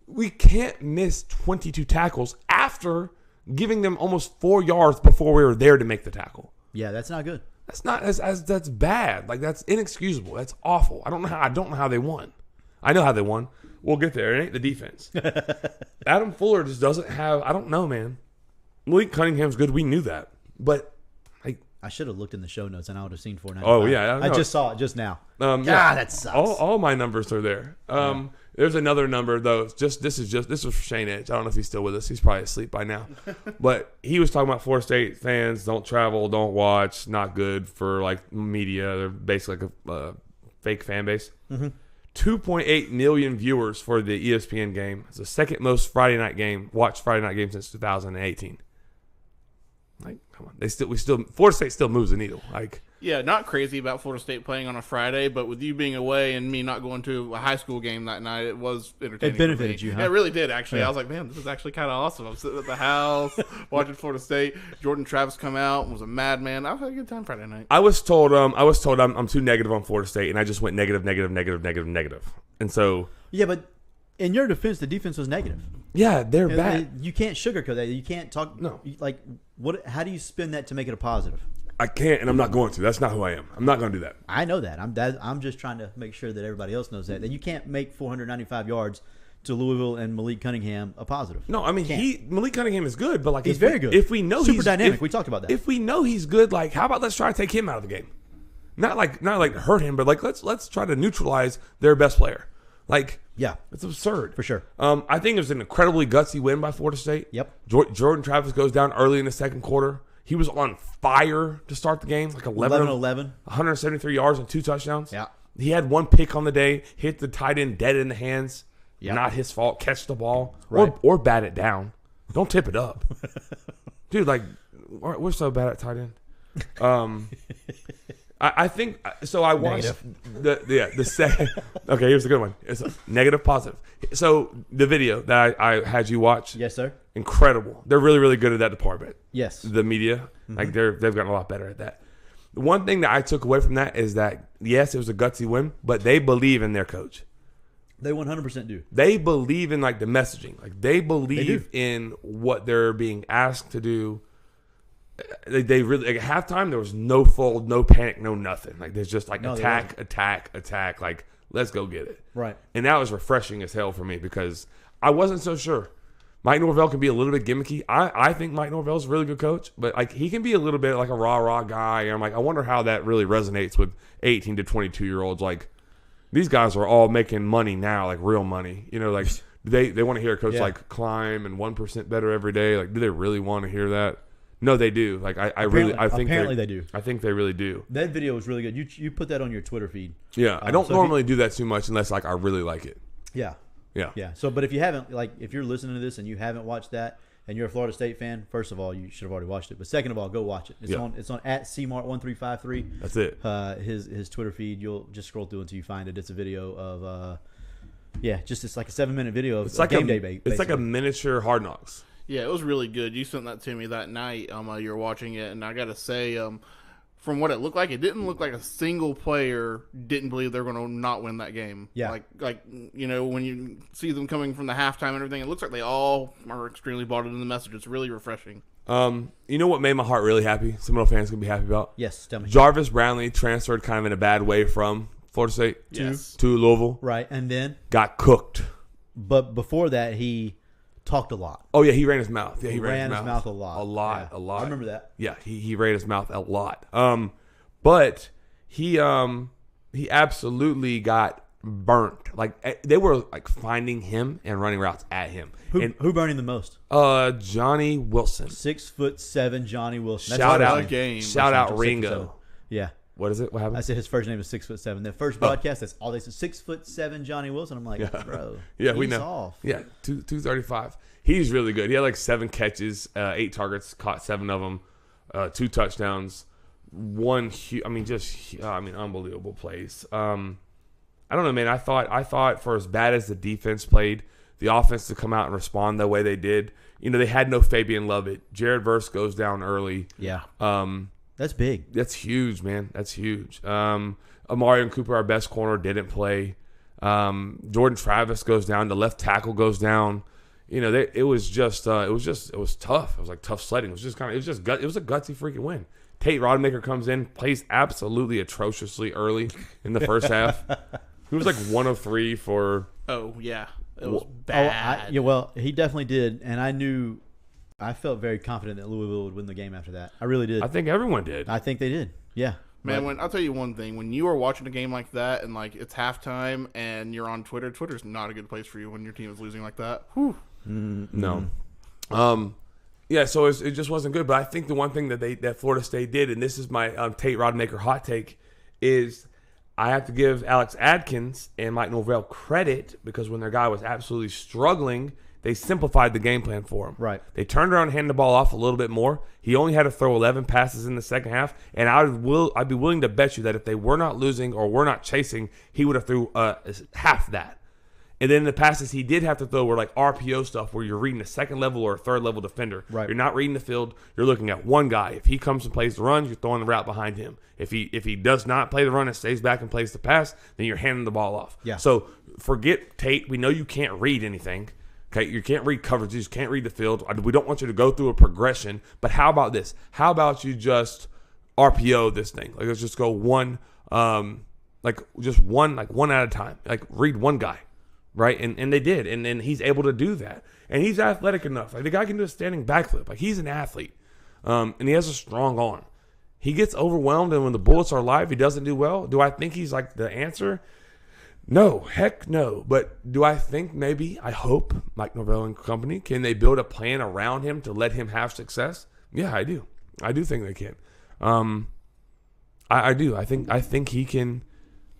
We can't miss 22 tackles after giving them almost 4 yards before we were there to make the tackle. Yeah, that's not good. That's not that's bad. Like, that's inexcusable. That's awful. I don't know how they won. I know how they won. We'll get there. It ain't the defense. Adam Fuller just doesn't have. I don't know, man. Malik Cunningham's good. We knew that, but I should have looked in the show notes and I would have seen 495. Oh, yeah, I just saw it just now. yeah, that sucks. all my numbers are there. There's another number though. This was for Shane Edge. I don't know if he's still with us. He's probably asleep by now. But he was talking about Florida State fans don't travel, don't watch, not good for like media. They're basically like a fake fan base. Mm-hmm. 2.8 million viewers for the ESPN game. It's the second most watched Friday night game since 2018. Like, come on, Florida State still moves the needle. Like, Yeah, not crazy about Florida State playing on a Friday, but with you being away and me not going to a high school game that night, it was entertaining. It benefited for me. you, huh? Yeah, it really did, actually. Yeah. I was like, man, this is actually kind of awesome. I'm sitting at the house watching Florida State. Jordan Travis come out and was a madman. I had a good time Friday night. I was told I'm too negative on Florida State, and I just went negative. And so, Yeah, but in your defense, the defense was negative. yeah, they're bad. You can't sugarcoat that. You can't talk. No. Like, what? How do you spin that to make it a positive? I can't, and I'm not going to. That's not who I am. I'm not going to do that. I know that. I'm just trying to make sure that everybody else knows that you can't make 495 yards to Louisville and Malik Cunningham a positive. No, I mean Malik Cunningham is good, but like He's very good. If we know Super he's dynamic. We talked about that. If we know he's good, like how about let's try to take him out of the game? Not like hurt him, but like let's try to neutralize their best player. Like, Yeah, it's absurd for sure. I think it was an incredibly gutsy win by Florida State. Yep. Jordan Travis goes down early in the second quarter. He was on fire to start the game, like 11-11. 173 yards and 2 touchdowns. Yeah. He had 1 pick on the day, hit the tight end dead in the hands. Yeah. Not his fault. Catch the ball Right. or bat it down. Don't tip it up. Dude, like, we're so bad at tight end. I think so. I watched the second. Okay, here's the good one. It's a negative, positive. So the video that I had you watch, Yes, sir. incredible. They're really, really good at that department. Yes. The media, like they've gotten a lot better at that. The one thing that I took away from that is that yes, it was a gutsy win, but they believe in their coach. They 100% do. They believe in like the messaging. Like they believe in what they're being asked to do. They really like, at halftime there was no fold, no panic, no nothing. Like there's just like attack. Like let's go get it. Right. And that was refreshing as hell for me because I wasn't so sure. Mike Norvell can be a little bit gimmicky. I think Mike Norvell's a really good coach, but like he can be a little bit like a rah guy. And I'm like, I wonder how that really resonates with 18 to 22 year olds. Like these guys are all making money now, like real money. You know, like they want to hear a coach like climb and 1% better every day. Like, do they really want to hear that? No, they do. Like I think apparently they do. I think they really do. That video was really good. You put that on your Twitter feed. Yeah, I don't normally do that too much unless like I really like it. Yeah. Yeah. Yeah. So, but if you haven't, like, if you're listening to this and you haven't watched that, and you're a Florida State fan, first of all, you should have already watched it. But second of all, go watch it. It's on at CMart1353. That's it. His Twitter feed. You'll just scroll through until you find it. It's a video of Yeah, just it's like a 7-minute video of It's like game a day. it's like a basically. miniature Hard Knocks. Yeah, it was really good. You sent that to me that night. You were watching it, and I got to say, from what it looked like, it didn't look like a single player didn't believe they're going to not win that game. Yeah. Like when you see them coming from the halftime and everything, it looks like they all are extremely bought into the message. It's really refreshing. You know what made my heart really happy? Seminole fans can be happy about. Yes, tell me. Jarvis Brownlee transferred kind of in a bad way from Florida State Yes. to Louisville. Right, and then, Got cooked. but before that, he talked a lot. Oh yeah, he ran his mouth. Yeah, he ran his mouth a lot. A Yeah. lot. I remember that. Yeah, he ran his mouth a lot. But he absolutely got burnt. Like they were like finding him and running routes at him. Who burned him the most? Johnny Wilson. 6'7" Johnny Wilson. Shout what out, a game. shout out 6'7". Ringo. Yeah. What is it? What I happened? said his first name is 6'7". The first broadcast, that's all they said. 6'7" Johnny Wilson. I'm like, bro. Yeah, we he's know. Off. Yeah, 235. He's really good. He had like 7 catches, 8 targets, caught 7 of them, 2 touchdowns, unbelievable plays. I don't know, man. I thought for as bad as the defense played, the offense to come out and respond the way they did. They had no Fabian Lovett. Jared Verse goes down early. Yeah. That's big. That's huge, man. That's huge. Amarian Cooper, our best corner, didn't play. Jordan Travis goes down. The left tackle goes down. It was tough. It was like tough sledding. It was a gutsy freaking win. Tate Rodemaker comes in, plays absolutely atrociously early in the first half. He was like 1 of 3 for. Oh yeah, it was Oh, bad. well, he definitely did, and I felt very confident that Louisville would win the game after that. I really did. I think everyone did. I think they did. Yeah. Man, I'll tell you one thing. When you are watching a game like that and like it's halftime and you're on Twitter, Twitter's not a good place for you when your team is losing like that. Whew. No. Yeah, so it just wasn't good. But I think the one thing that Florida State did, and this is my Tate Rodemaker hot take, is I have to give Alex Adkins and Mike Norvell credit because when their guy was absolutely struggling, they simplified the game plan for him. Right. They turned around and handed the ball off a little bit more. He only had to throw 11 passes in the second half, and I'd be willing to bet you that if they were not losing or were not chasing, he would have threw half that. And then the passes he did have to throw were like RPO stuff where you're reading a second level or a third level defender. Right. You're not reading the field. You're looking at one guy. If he comes and plays the run, you're throwing the route behind him. If he does not play the run and stays back and plays the pass, then you're handing the ball off. Yeah. So forget Tate. We know you can't read anything. Okay, you can't read coverages. You can't read the field. We don't want you to go through a progression. But how about this? How about you just RPO this thing? Like let's just go one at a time. Like read one guy. Right, and they did, and he's able to do that, and he's athletic enough. Like the guy can do a standing backflip. Like he's an athlete, and he has a strong arm. He gets overwhelmed, and when the bullets are live, he doesn't do well. Do I think he's like the answer? No, heck no. But do I think maybe? I hope Mike Norvell and company can they build a plan around him to let him have success? Yeah, I do. I do think they can. I do. I think he can.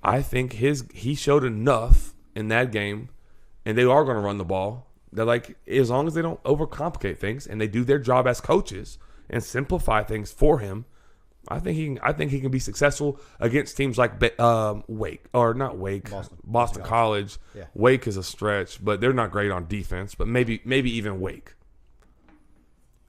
I think he showed enough in that game, and they are going to run the ball. They're like, as long as they don't overcomplicate things and they do their job as coaches and simplify things for him, I think he can be successful against teams like Boston College. Yeah. Wake is a stretch, but they're not great on defense. But maybe even Wake.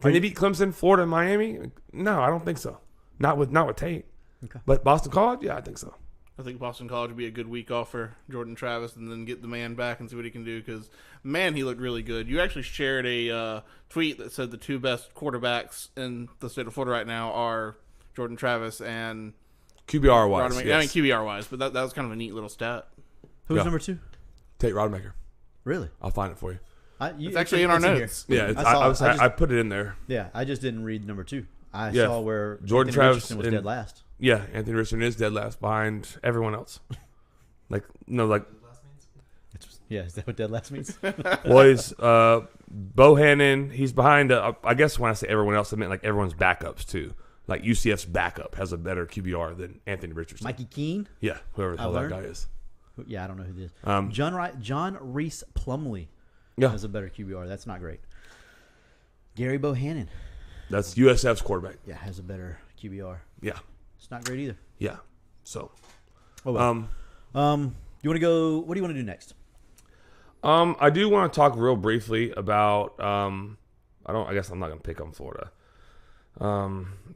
Can they beat Clemson, Florida, and Miami? No, I don't think so. Not with Tate. Okay. But Boston College, yeah, I think so. I think Boston College would be a good week off for Jordan Travis and then get the man back and see what he can do because, man, he looked really good. You actually shared a tweet that said the 2 best quarterbacks in the state of Florida right now are Jordan Travis and QBR wise, Rodemaker. yes. I mean, QBR wise, but that was kind of a neat little stat. Who's Yeah. number 2? Tate Rodemaker. Really? I'll find it for you. It's actually in our here. notes. Yeah, I I put it in there. Yeah, I just didn't read number 2. I Yeah. saw where Jordan Anthony Travis Richardson was and- dead last. Yeah, Anthony Richardson is dead last behind everyone else. Is that what dead last means? Boys, Bohannon, he's behind. I guess when I say everyone else, I meant like everyone's backups too. Like UCF's backup has a better QBR than Anthony Richardson. Mikey Keene? Yeah, whoever the hell that learned. guy is. Yeah, I don't know who this is. Um, John Reese Plumley Yeah, has a better QBR. That's not great. Gary Bohannon, that's USF's quarterback. yeah, has a better QBR. Yeah, It's not great either. yeah. So, Oh, well. You want to go? What do you want to do next? I do want to talk real briefly about. I guess I'm not going to pick on Florida.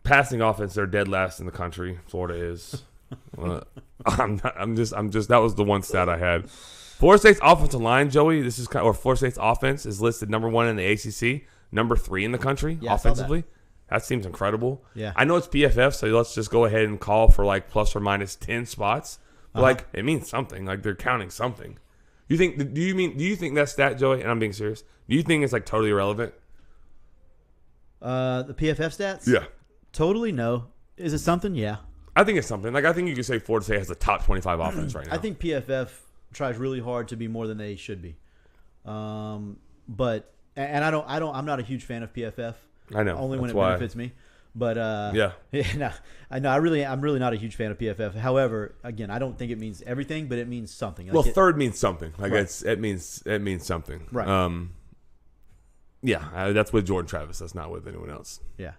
Passing offense, they're dead last in the country. Florida is. I'm just. That was the one stat I had. Florida State's offensive line, Joey. Florida State's offense is listed number 1 in the ACC, number 3 in the country offensively. That seems incredible. Yeah. I know it's PFF, so let's just go ahead and call for like plus or minus 10 spots. But like it means something. Like they're counting something. Do you think that stat, Joey? And I'm being serious. Do you think it's like totally irrelevant? The PFF stats? Yeah. Totally no. Is it something? Yeah. I think it's something. Like I think you could say Florida State has the top 25 offense right now. I think PFF tries really hard to be more than they should be. But I'm not a huge fan of PFF. I know. Only when it benefits me. But I'm really not a huge fan of PFF. However, again, I don't think it means everything, but it means something. Well, third means something. Like right. it means something. Right. That's with Jordan Travis. That's not with anyone else. Yeah.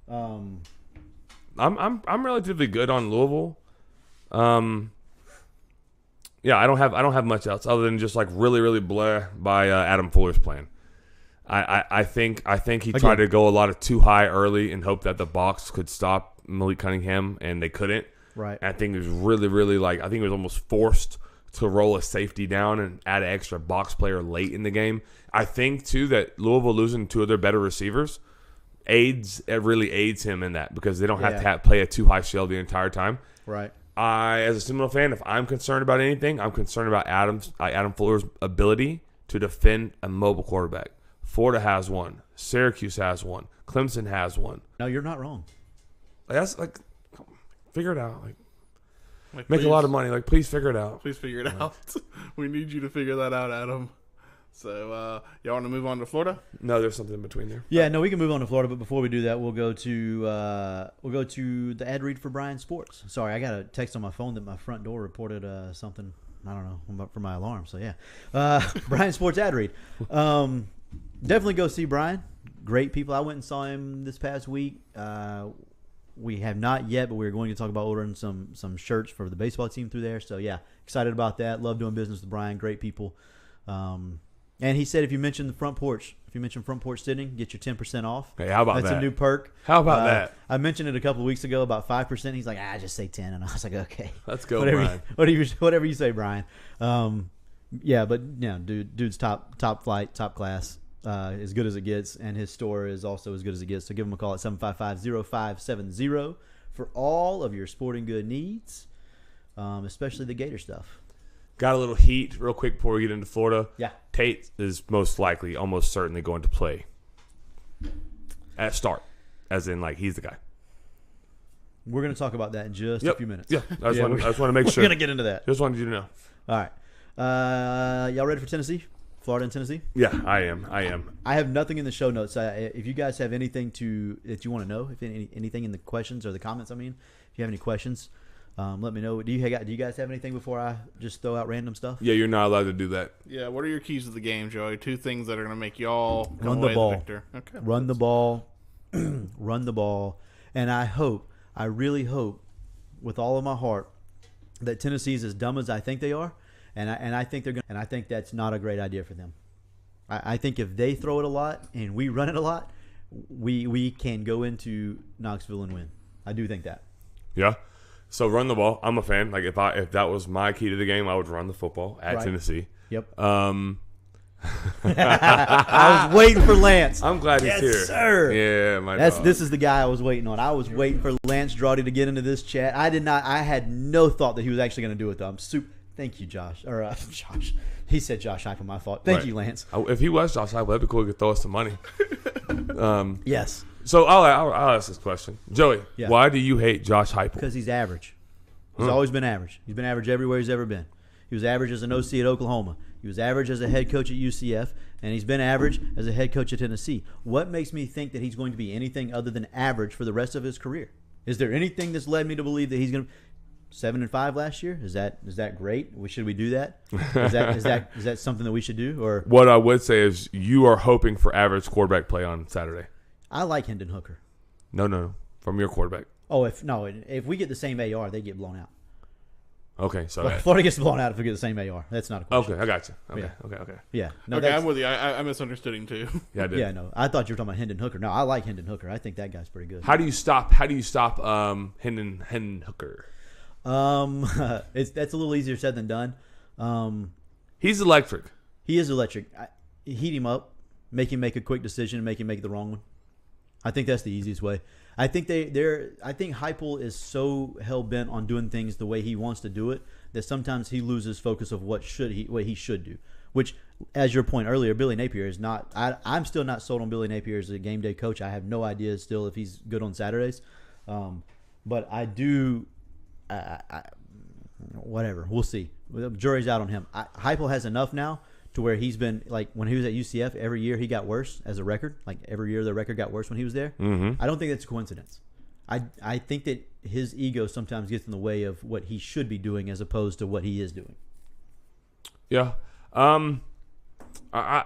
I'm relatively good on Louisville. I don't have much else other than just like really really bleh by Adam Fuller's plan. I think he tried to go a lot of too high early and hope that the box could stop Malik Cunningham, and they couldn't. Right. I think it was really really I think it was almost forced to roll a safety down and add an extra box player late in the game. I think too that Louisville losing 2 of their better receivers really aids him in that because they don't have to play a too high shell the entire time. Right. As a Seminole fan, if I'm concerned about anything, I'm concerned about Adam Fuller's ability to defend a mobile quarterback. Florida has one. Syracuse has one. Clemson has one. No, you're not wrong. That's figure it out. Make a lot of money. Please figure it out. Please figure it out. We need you to figure that out, Adam. So, y'all want to move on to Florida? No, there's something in between there. Yeah, no, we can move on to Florida, but before we do that, we'll go to the ad read for Brian Sports. Sorry, I got a text on my phone that my front door reported something. I don't know for my alarm. So yeah, Brian Sports ad read. Definitely go see Brian. Great people. I went and saw him this past week. We have not yet, but we're going to talk about ordering some shirts for the baseball team through there. So yeah, excited about that. Love doing business with Brian. Great people. And he said if you mention the front porch sitting, get your 10% off. Hey, how about that? That's a new perk. How about that? I mentioned it a couple of weeks ago, about 5%. He's like, just say 10, and I was like, okay, let's go, Brian. Whatever you say, Brian. Dude's top flight, top class, as good as it gets, and his store is also as good as it gets. So give him a call at 755-0570 for all of your sporting good needs, especially the Gator stuff. Got a little heat real quick before we get into Florida. Yeah. Tate is almost certainly going to play at start, as in he's the guy. We're going to talk about that in just a few minutes. Yeah, I just want to make sure. We're going to get into that. Just wanted you to know. All right. Y'all ready for Tennessee? Florida and Tennessee? Yeah, I am. I have nothing in the show notes. If you guys have anything that you want to know, if anything in the questions or the comments, if you have any questions, let me know. Do you guys have anything before I just throw out random stuff? Yeah, you're not allowed to do that. Yeah, what are your keys to the game, Joey? 2 things that are going to make y'all come run away the ball. the victor. Okay. Run the ball. Run the ball. And I really hope with all of my heart that Tennessee's as dumb as I think they are, and I think they're going. And I think that's not a great idea for them. I think if they throw it a lot and we run it a lot, we can go into Knoxville and win. I do think that. Yeah. So run the ball. I'm a fan. If that was my key to the game, I would run the football at Tennessee. Yep. I was waiting for Lance. I'm glad he's here. Yes, sir. Yeah, this is the guy I was waiting on. I was waiting for Lance Drawdy to get into this chat. I had no thought that he was actually going to do it, though. I'm super. Thank you, Josh. Or Josh. He said Josh Heupel, my fault. Thank you, Lance. If he was Josh Heupel, that'd be cool. He could throw us some money. Yes. So I'll ask this question. Joey, why do you hate Josh Heupel? Because he's average. He's always been average. He's been average everywhere he's ever been. He was average as an OC at Oklahoma. He was average as a head coach at UCF. And he's been average as a head coach at Tennessee. What makes me think that he's going to be anything other than average for the rest of his career? Is there anything that's led me to believe that he's going to 7-5 last year? Is that great? Should we do that? Is that something that we should do? Or what I would say is you are hoping for average quarterback play on Saturday. I like Hendon Hooker. No, from your quarterback. Oh, if we get the same AR, they get blown out. Okay, so Well, Florida gets blown out if we get the same AR. That's not a question. okay, I got you. Okay, Yeah. okay. Yeah. No, Okay, that's- I'm with you. I misunderstood him too. Yeah, I did. Yeah, no. I thought you were talking about Hendon Hooker. No, I like Hendon Hooker. I think that guy's pretty good. How do you stop Hendon Hooker? That's a little easier said than done. He's electric. He is electric. Heat him up, make him make a quick decision, and make him make the wrong one. I think that's the easiest way. I think I think Heupel is so hell bent on doing things the way he wants to do it that sometimes he loses focus of what he should do. Which, as your point earlier, Billy Napier is not. I'm still not sold on Billy Napier as a game day coach. I have no idea still if he's good on Saturdays, but I do. Whatever, we'll see. The jury's out on him. Heupel has enough now to where he's been like when he was at UCF, every year he got worse as a record. Like every year the record got worse when he was there. Mm-hmm. I don't think that's a coincidence. I think that his ego sometimes gets in the way of what he should be doing as opposed to what he is doing. Yeah. I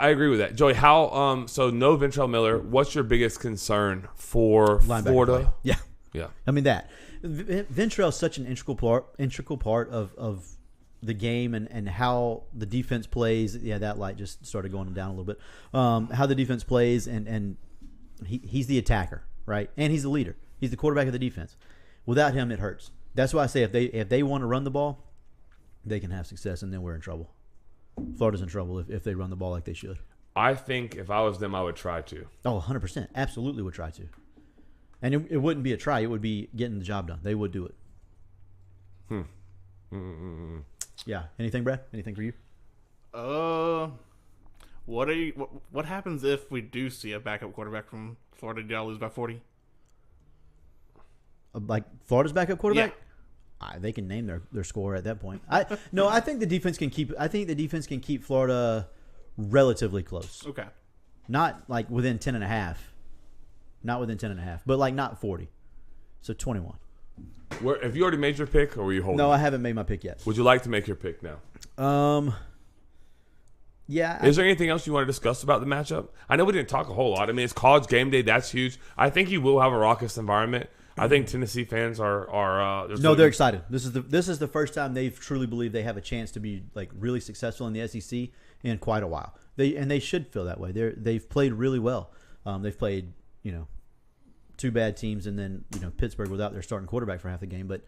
agree with that. Joey, how so no Ventrell Miller, what's your biggest concern for Linebacker Florida? play. Yeah. Yeah. I mean that Ventrell is such an integral part of the game and how the defense plays. Yeah, that light just started going down a little bit. How the defense plays and he's the attacker, right? And he's the leader. He's the quarterback of the defense. Without him, it hurts. That's why I say if they want to run the ball, they can have success, and then we're in trouble. Florida's in trouble if they run the ball like they should. I think if I was them, I would try to. Oh, 100%. Absolutely would try to. And it wouldn't be a try. It would be getting the job done. They would do it. Yeah. Anything, Brad? Anything for you? What happens if we do see a backup quarterback from Florida? Did y'all lose by 40? Like Florida's backup quarterback? They can name their score at that point. I think the defense can keep. I think the defense can keep Florida relatively close. Okay. Not like within 10.5. Not within 10.5, but like not 40. So 21. Have you already made your pick, or were you holding? No, I haven't made my pick yet. Would you like to make your pick now? Yeah. Is there anything else you want to discuss about the matchup? I know we didn't talk a whole lot. I mean, it's college game day. That's huge. I think you will have a raucous environment. I think Tennessee fans are they're excited. This is the first time they've truly believed they have a chance to be like really successful in the SEC in quite a while. They should feel that way. They've played really well. They've played two bad teams and then Pittsburgh without their starting quarterback for half the game, but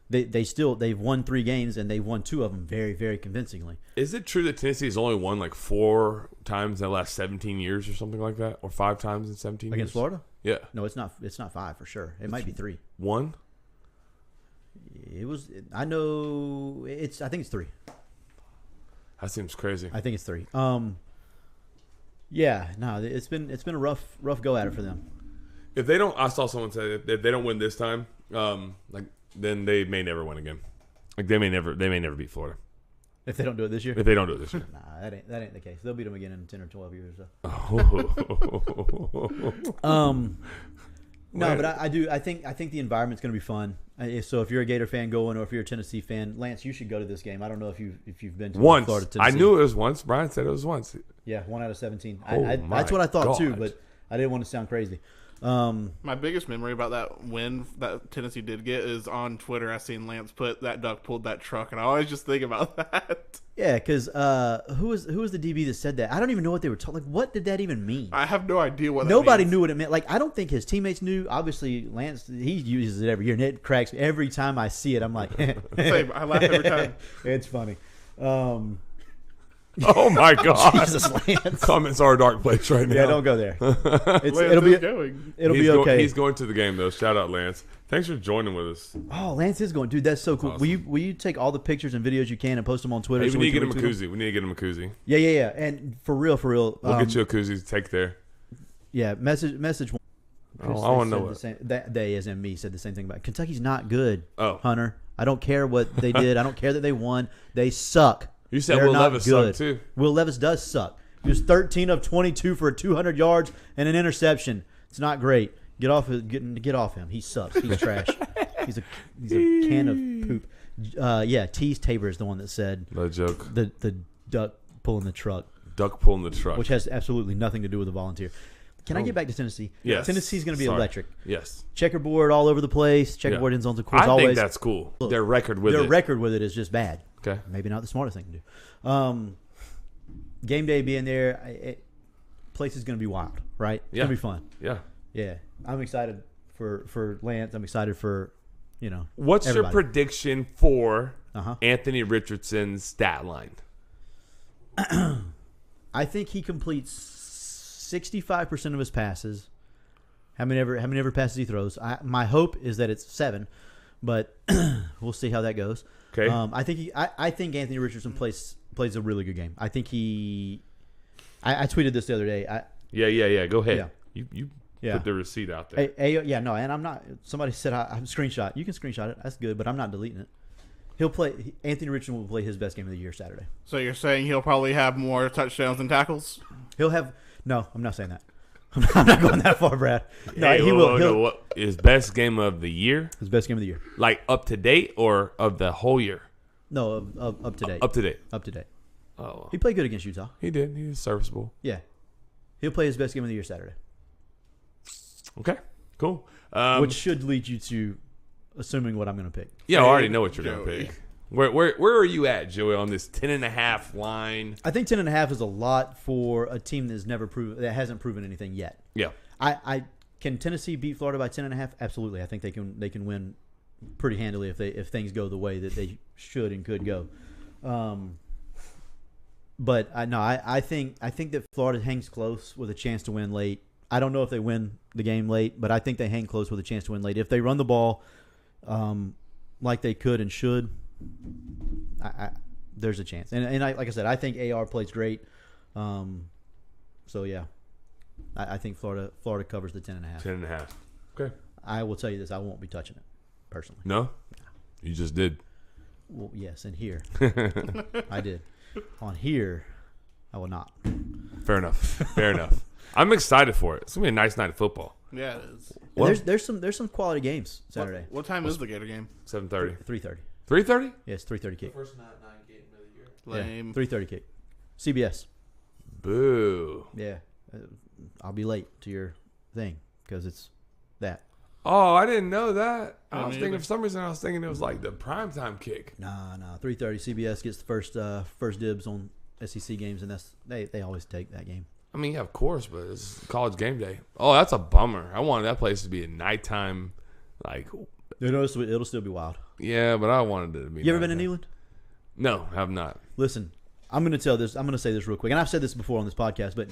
they've won 3 games and they've won 2 of them very, very convincingly. Is it true that Tennessee has only won like 4 times in the last 17 years or something like that, or 5 times in 17 years Against Florida? Yeah. No, it's not 5 for sure. It might be 3. 1? It was. I know. I think it's 3. That seems crazy. I think it's 3. Yeah. No, it's been a rough go at it for them. If they don't, I saw someone say if they don't win this time, then they may never win again. Like they may never beat Florida If they don't do it this year. if they don't do it this year. Nah, that ain't the case. They'll beat them again in 10 or 12 years. No, but I do. I think the environment's going to be fun. So if you're a Gator fan going, or if you're a Tennessee fan, Lance, you should go to this game. I don't know if you've been to once. Florida, Tennessee. I knew it was once. Brian said it was once. Yeah, 1 out of 17. Oh That's what I thought too, God. but I didn't want to sound crazy. My biggest memory about that win that Tennessee did get is on Twitter. I seen Lance put that duck pulled that truck, and I always just think about that. Yeah, because who was the DB that said that? I don't even know what they were talking. Like, what did that even mean? I have no idea what. Nobody that means. knew what it meant. Like, I don't think his teammates knew. Obviously, Lance, he uses it every year, and it cracks me. Every time I see it, I'm like, Same. I laugh every time. It's funny. Oh my God! Jesus, Lance. Comments are a dark place right now. Yeah, don't go there. Lance It'll be is going. it'll be okay. He's going to the game though. Shout out Lance. Thanks for joining with us. Oh, Lance is going, dude. That's so cool. Awesome. Will you take all the pictures and videos you can and post them on Twitter? Hey, so we need to get can him a retweet them? koozie. We need to get him a koozie. Yeah. And for real. We'll get you a koozie to take there. Yeah, message one. Oh, I want to know what. That they, as in me, said the same thing about Kentucky's not good. Oh. Hunter, I don't care what they did. I don't care that they won. They suck. You said They're Will not Levis good. sucked too. Will Levis does suck. He was 13 of 22 for 200 yards and an interception. It's not great. Get off him. He sucks. He's trash. He's a can of poop. Yeah, Tease Tabor is the one that said No joke. the duck pulling the truck, Duck pulling the truck. which has absolutely nothing to do with a volunteer. Can I get back to Tennessee? Yes. Tennessee's going to be Sorry. electric. Yes. Checkerboard all over the place. Checkerboard end zones, of course, I always. think that's cool. Look, their record with Their it. record with it is just bad. Okay. Maybe not the smartest thing to do. Game day being there, place is going to be wild, right? It's going to be fun. Yeah. Yeah. I'm excited for Lance. I'm excited for, What's everybody. your prediction for Uh-huh. Anthony Richardson's stat line? I think he completes 65% of his passes. How many ever passes he throws? My hope is that it's 7, but we'll see how that goes. Okay. I think Anthony Richardson plays a really good game. I think I tweeted this the other day. Yeah. Go ahead. Yeah. You Yeah. put the receipt out there. And I'm not. Somebody said I'm screenshot. You can screenshot it. That's good, but I'm not deleting it. He'll play. Anthony Richardson will play his best game of the year Saturday. So you're saying he'll probably have more touchdowns than tackles? He'll have. No, I'm not saying that. I'm not going that far, Brad. No, Hey, he will. He'll, what, his best game of the year? his best game of the year. Like up to date or of the whole year? No, up to date. Up to date. Up to date. Oh, He played good against Utah. he did. He was serviceable. Yeah, he'll play his best game of the year Saturday, Okay, cool. which should lead you to assuming what I'm going to pick. I already know what you're going Joey. to pick. Where are you at, Joey, on this 10.5 line? I think 10.5 is a lot for a team that hasn't proven anything yet. Yeah. I can Tennessee beat Florida by 10.5? Absolutely. I think they can win pretty handily if things go the way that they should and could go. But I think that Florida hangs close with a chance to win late. I don't know if they win the game late, but I think they hang close with a chance to win late. If they run the ball like they could and should, there's a chance. And like I said, I think AR plays great. So yeah, I think Florida covers the 10.5. 10.5. Okay. I will tell you this: I won't be touching it personally. No? You just did. Well, yes, and here I did. On here, I will not. Fair enough. Fair enough. I'm excited for it. It's going to be a nice night of football. Yeah, it is. Well, There's some quality games Saturday. What time is the Gator game? 7:30. 3:30. 3:30? Yes, 3:30 kick. First night game of the year. Lame. 3:30 kick. CBS. Boo. Yeah, I'll be late to your thing because it's that. Oh, I didn't know that. I Me was thinking, neither. for some reason, I was thinking it was like the primetime kick. Nah. 3:30. CBS gets the first dibs on SEC games, and they always take that game. I mean, yeah, of course, but it's college game day. Oh, that's a bummer. I wanted that place to be a nighttime, like, It'll still be wild. yeah, but I wanted it to be. You ever been to nighttime. Neyland? No, have not. Listen, I'm going to say this real quick, and I've said this before on this podcast, but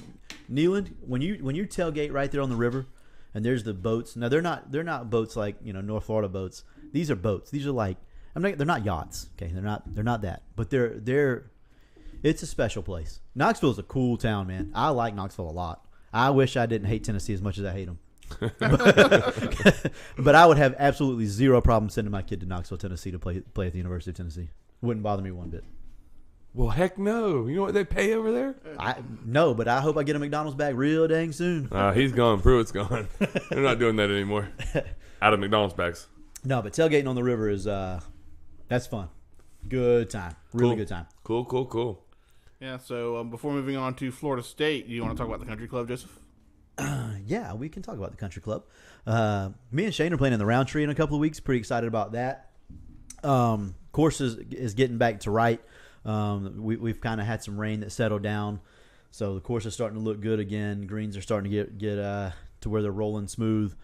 Neyland, when you tailgate right there on the river, and there's the boats. Now they're not boats like North Florida boats. These are boats. These are like they're not yachts. Okay, they're not that, but it's a special place. Knoxville's a cool town, man. I like Knoxville a lot. I wish I didn't hate Tennessee as much as I hate them. But I would have absolutely zero problem sending my kid to Knoxville, Tennessee to play at the University of Tennessee. Wouldn't bother me one bit. Well, heck no. You know what they pay over there? No, but I hope I get a McDonald's bag real dang soon. He's gone. Pruitt's gone. They're not doing that anymore. Out of McDonald's bags. No, but tailgating on the river is that's fun. Good time. Really Cool. good time. Cool. Yeah, so before moving on to Florida State, do you want to talk about the country club, Joseph? Yeah, we can talk about the country club. Me and Shane are playing in the Roundtree in a couple of weeks. Pretty excited about that. Course is getting back to right. We've kind of had some rain that settled down, so the course is starting to look good again. Greens are starting to get to where they're rolling smooth,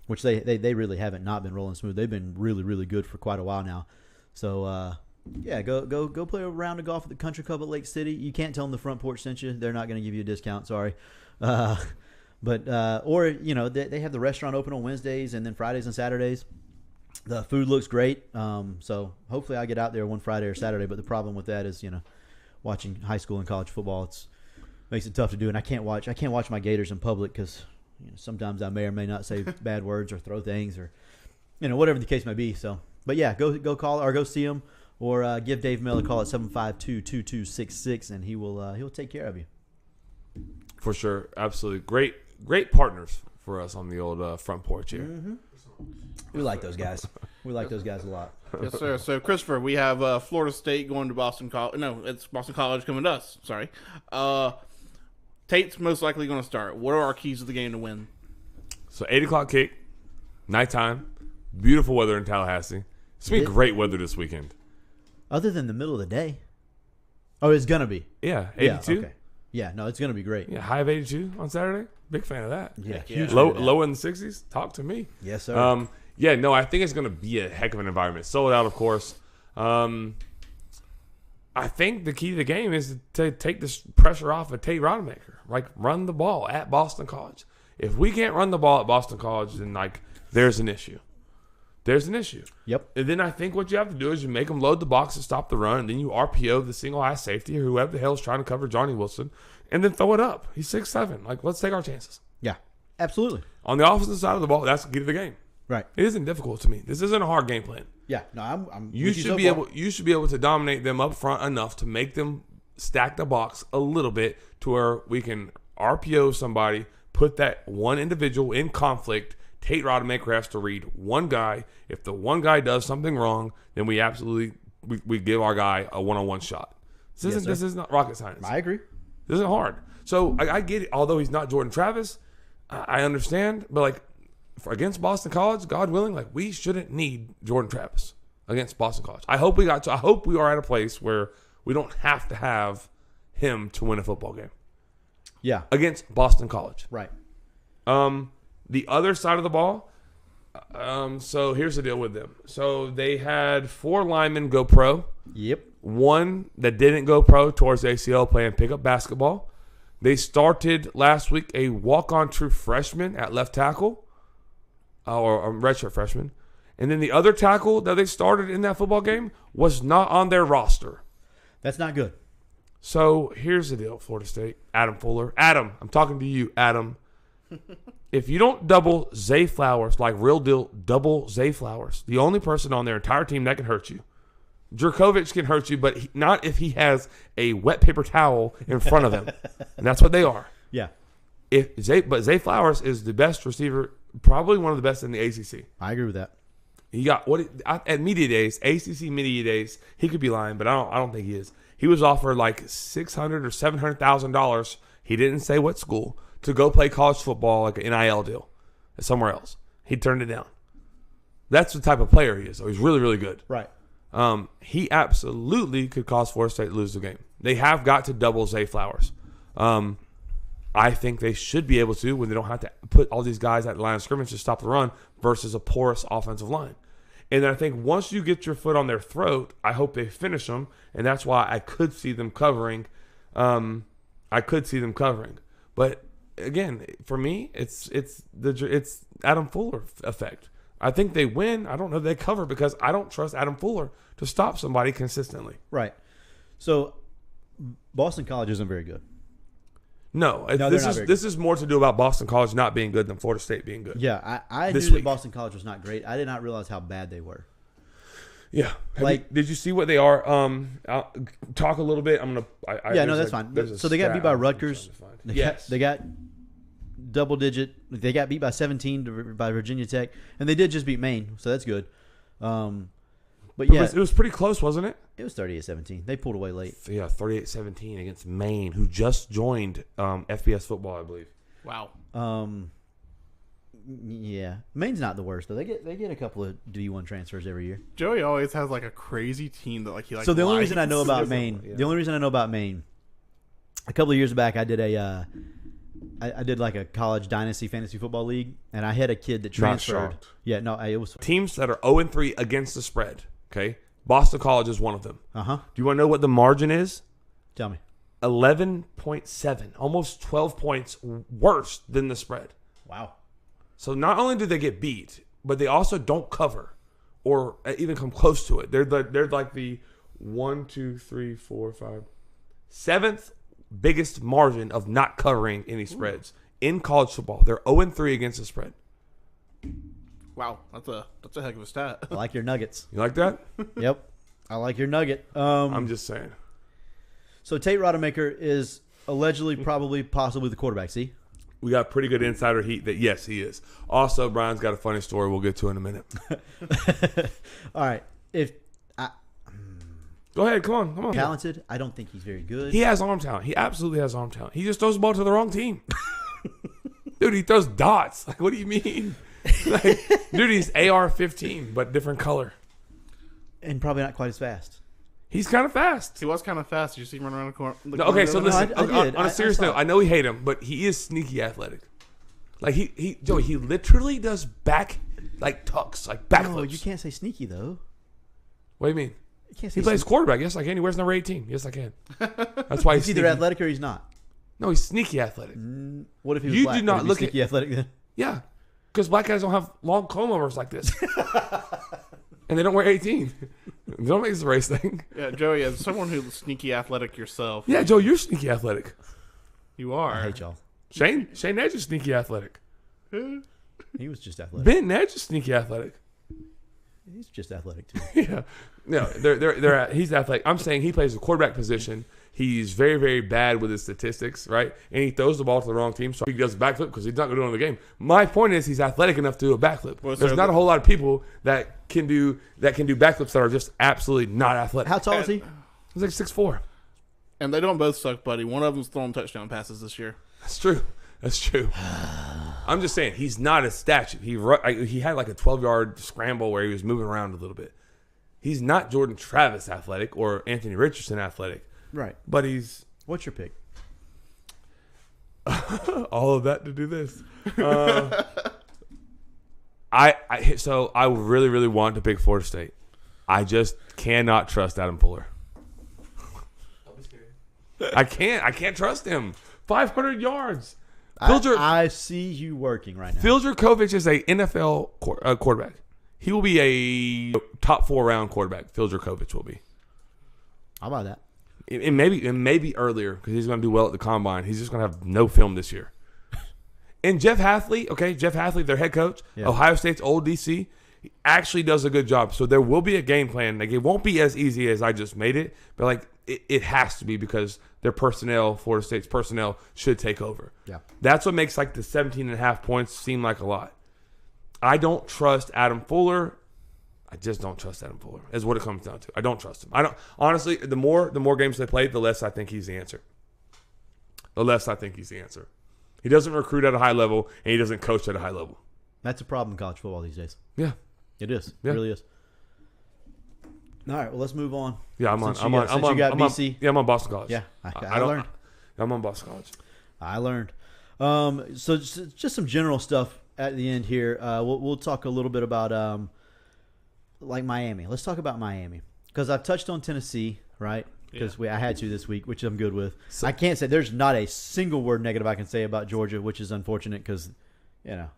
which they really haven't not been rolling smooth. They've been really, really good for quite a while now. So yeah, go play a round of golf at the country club at Lake City. You can't tell them the front porch sent you. They're not going to give you a discount. Sorry. But they have the restaurant open on Wednesdays and then Fridays and Saturdays. The food looks great. So hopefully I get out there one Friday or Saturday. But the problem with that is, watching high school and college football, makes it tough to do. And I can't watch my Gators in public because sometimes I may or may not say bad words or throw things or whatever the case may be. So, but yeah, go call or go see him or give Dave Mill a call at 752-2266 and he'll take care of you. For sure. Absolutely. Great partners for us on the old front porch here. Mm-hmm. We like those guys. We like those guys a lot. Yes, sir. So, Christopher, we have Florida State going to Boston College. No, it's Boston College coming to us. Sorry. Tate's most likely going to start. What are our keys to the game to win? So 8 o'clock kick, nighttime, beautiful weather in Tallahassee. It's been great weather this weekend. Other than the middle of the day. Oh, it's gonna be. Yeah, 82. Yeah, okay. Yeah, no, it's gonna be great. Yeah, high of 82 on Saturday. Big fan of that. Yeah, Yeah. huge. Low, fan of that. low in the 60s. Talk to me. Yes, sir. Yeah, no, I think it's going to be a heck of an environment. Sold out, of course. I think the key to the game is to take this pressure off of Tate Rodemaker. Like, run the ball at Boston College. If we can't run the ball at Boston College, then, like, there's an issue. There's an issue. Yep. And then I think what you have to do is you make them load the box to stop the run, and then you RPO the single high safety or whoever the hell is trying to cover Johnny Wilson, and then throw it up. He's 6'7". Like, let's take our chances. Yeah, absolutely. On the offensive side of the ball, that's the key to the game. Right. It isn't difficult to me. This isn't a hard game plan. Yeah. No, I'm. You with should so be far. able. You should be able to dominate them up front enough to make them stack the box a little bit to where we can RPO somebody, put that one individual in conflict. Tate Rodemaker has to read one guy. If the one guy does something wrong, then we absolutely we give our guy a one-on-one shot. This is not rocket science. I agree. This isn't hard. So I get it. Although he's not Jordan Travis, I understand. But like against Boston College, God willing, like we shouldn't need Jordan Travis against Boston College. I hope we are at a place where we don't have to have him to win a football game Yeah. against Boston College. Right. The other side of the ball. So here's the deal with them. So they had 4 linemen go pro. Yep. One that didn't go pro towards ACL playing pickup basketball. They started last week a walk-on true freshman at left tackle, or a redshirt freshman. And then the other tackle that they started in that football game was not on their roster. That's not good. So here's the deal, Florida State. Adam Fuller. Adam, I'm talking to you, Adam. If you don't double Zay Flowers, like real deal, double Zay Flowers, the only person on their entire team that can hurt you. Jurkovich can hurt you, but not if he has a wet paper towel in front of him. And that's what they are. Yeah. But Zay Flowers is the best receiver, probably one of the best in the ACC. I agree with that. He got at media days, ACC media days. He could be lying, but I don't think he is. He was offered like $600,000 or $700,000. He didn't say what school to go play college football, like an NIL deal, somewhere else. He turned it down. That's the type of player he is. So he's really, really good. Right. He absolutely could cause Florida State to lose the game. They have got to double Zay Flowers. I think they should be able to when they don't have to put all these guys at the line of scrimmage to stop the run versus a porous offensive line. And I think once you get your foot on their throat, I hope they finish them, and that's why I could see them covering. But again, for me, it's Adam Fuller effect. I think they win. I don't know if they cover because I don't trust Adam Fuller to stop somebody consistently. Right. So Boston College isn't very good. No, they're this not is very this is more to do about Boston College not being good than Florida State being good. Yeah, I This knew week. that Boston College was not great. I did not realize how bad they were. Yeah. Like- did you see what they are? I'll talk a little bit. I'm gonna. Yeah, no, that's fine. So they got beat by Rutgers. Yes. They got double digit. They got beat by 17 by Virginia Tech, and they did just beat Maine, so that's good. But yeah, It was pretty close, wasn't it? it was 38-17. They pulled away late. Yeah, 38-17 against Maine, who just joined FBS football, I believe. Wow. Yeah, Maine's not the worst though. They get a couple of D1 transfers every year. Joey always has like a crazy team that like he likes. So the only reason I know about Different, Maine, yeah. the only reason I know about Maine, a couple of years back, I did I did like a college dynasty fantasy football league, and I had a kid that Not transferred. shocked. Yeah, no, it was. Teams that are 0-3 against the spread. Okay, Boston College is one of them. Uh huh. Do you want to know what the margin is? Tell me. 11.7, almost 12 points worse than the spread. Wow. So not only do they get beat, but they also don't cover or even come close to it. They're like the 7th biggest margin of not covering any spreads in college football. They're 0-3 against the spread. Wow, that's a heck of a stat. I like your Nuggets. You like that? Yep. I like your Nugget. I'm just saying. So Tate Rodemaker is allegedly, probably, possibly the quarterback. See? We got pretty good insider heat that yes, he is. Also, Brian's got a funny story we'll get to in a minute. All right. If Go Go ahead. Come on. Talented. I don't think he's very good. He has arm talent. He absolutely has arm talent. He just throws the ball to the wrong team. Dude, he throws dots. Like, what do you mean? Like, dude, he's AR-15, but different color. And probably not quite as fast. He's kind of fast. He was kind of fast. You see him run around the corner. No, okay, so listen. I did. On a serious I saw note, it. I know we hate him, but he is sneaky athletic. Like Joey, he literally does tucks, like backflips. No, you can't say sneaky though. What do you mean? You can't say He plays sneaky. quarterback. Yes, I can. He wears number 18. Yes, I can. That's why he's He's either sneaky. athletic or he's not. No, he's sneaky athletic. What if he was You black? do not Would he be look sneaky athletic then? Yeah, because black guys don't have long comb overs like this, and they don't wear 18. Don't make this a race thing. Yeah, Joey, as someone who's sneaky athletic yourself, Yeah, Joe, you're sneaky athletic. you are. I hate y'all. Shane Edge is sneaky athletic. He was just athletic. Ben Edge is sneaky athletic. He's just athletic too. Yeah, no, he's athletic. I'm saying he plays the quarterback position. He's very, very bad with his statistics, right? And he throws the ball to the wrong team, so he does a backflip because he's not going to do it in the game. My point is, he's athletic enough to do a backflip. Well, There's so not a whole lot of people that can do backflips that are just absolutely not athletic. How tall is he? He's like 6'4". And they don't both suck, buddy. One of them's throwing touchdown passes this year. That's true. I'm just saying he's not a statue. He had like a 12-yard scramble where he was moving around a little bit. He's not Jordan Travis athletic or Anthony Richardson athletic, Right. but he's What's your pick? all of that to do this. I really, really want to pick Florida State. I just cannot trust Adam Fuller. I can't trust him. 500 yards. I see you working right now. Phil Jurkovec is a NFL quarterback. He will be a top 4 round quarterback. Phil Jurkovec will be. How about that? It may be earlier because he's going to do well at the combine. He's just going to have no film this year. And Jeff Hathley, their head coach, Yeah. Ohio State's old DC, he actually does a good job. So there will be a game plan. Like, it won't be as easy as I just made it, but like it has to be because their personnel, Florida State's personnel, should take over. Yeah. That's what makes like the 17.5 points seem like a lot. I don't trust Adam Fuller. I just don't trust Adam Fuller. Is what it comes down to. I don't trust him. I don't honestly. The more games they play, the less I think he's the answer. He doesn't recruit at a high level, and he doesn't coach at a high level. That's a problem in college football these days. Yeah, It is. Yeah. It really is. All right. Well, let's move on. yeah. Since you got BC. I'm on Boston College. Yeah. I learned. I'm on Boston College. I learned. So just some general stuff at the end here. We'll talk a little bit about like Miami. Let's talk about Miami because I've touched on Tennessee, right? Because I had to this week, which I'm good with. I can't say there's not a single word negative I can say about Georgia, which is unfortunate because they're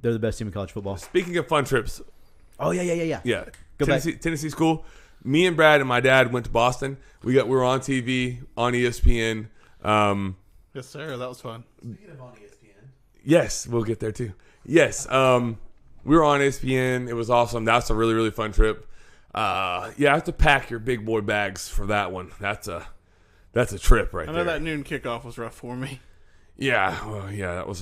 the best team in college football. Speaking of fun trips, Oh yeah. yeah, Go back. Tennessee's cool. Me and Brad and my dad went to Boston. We were on TV on ESPN. Yes, sir. That was fun. Speaking of on ESPN, Yes, we'll get there too. Yes, we were on ESPN. It was awesome. That's a really, really fun trip. You have to pack your big boy bags for that one. That's a trip right I know there. that noon kickoff was rough for me. Yeah, well, yeah, that was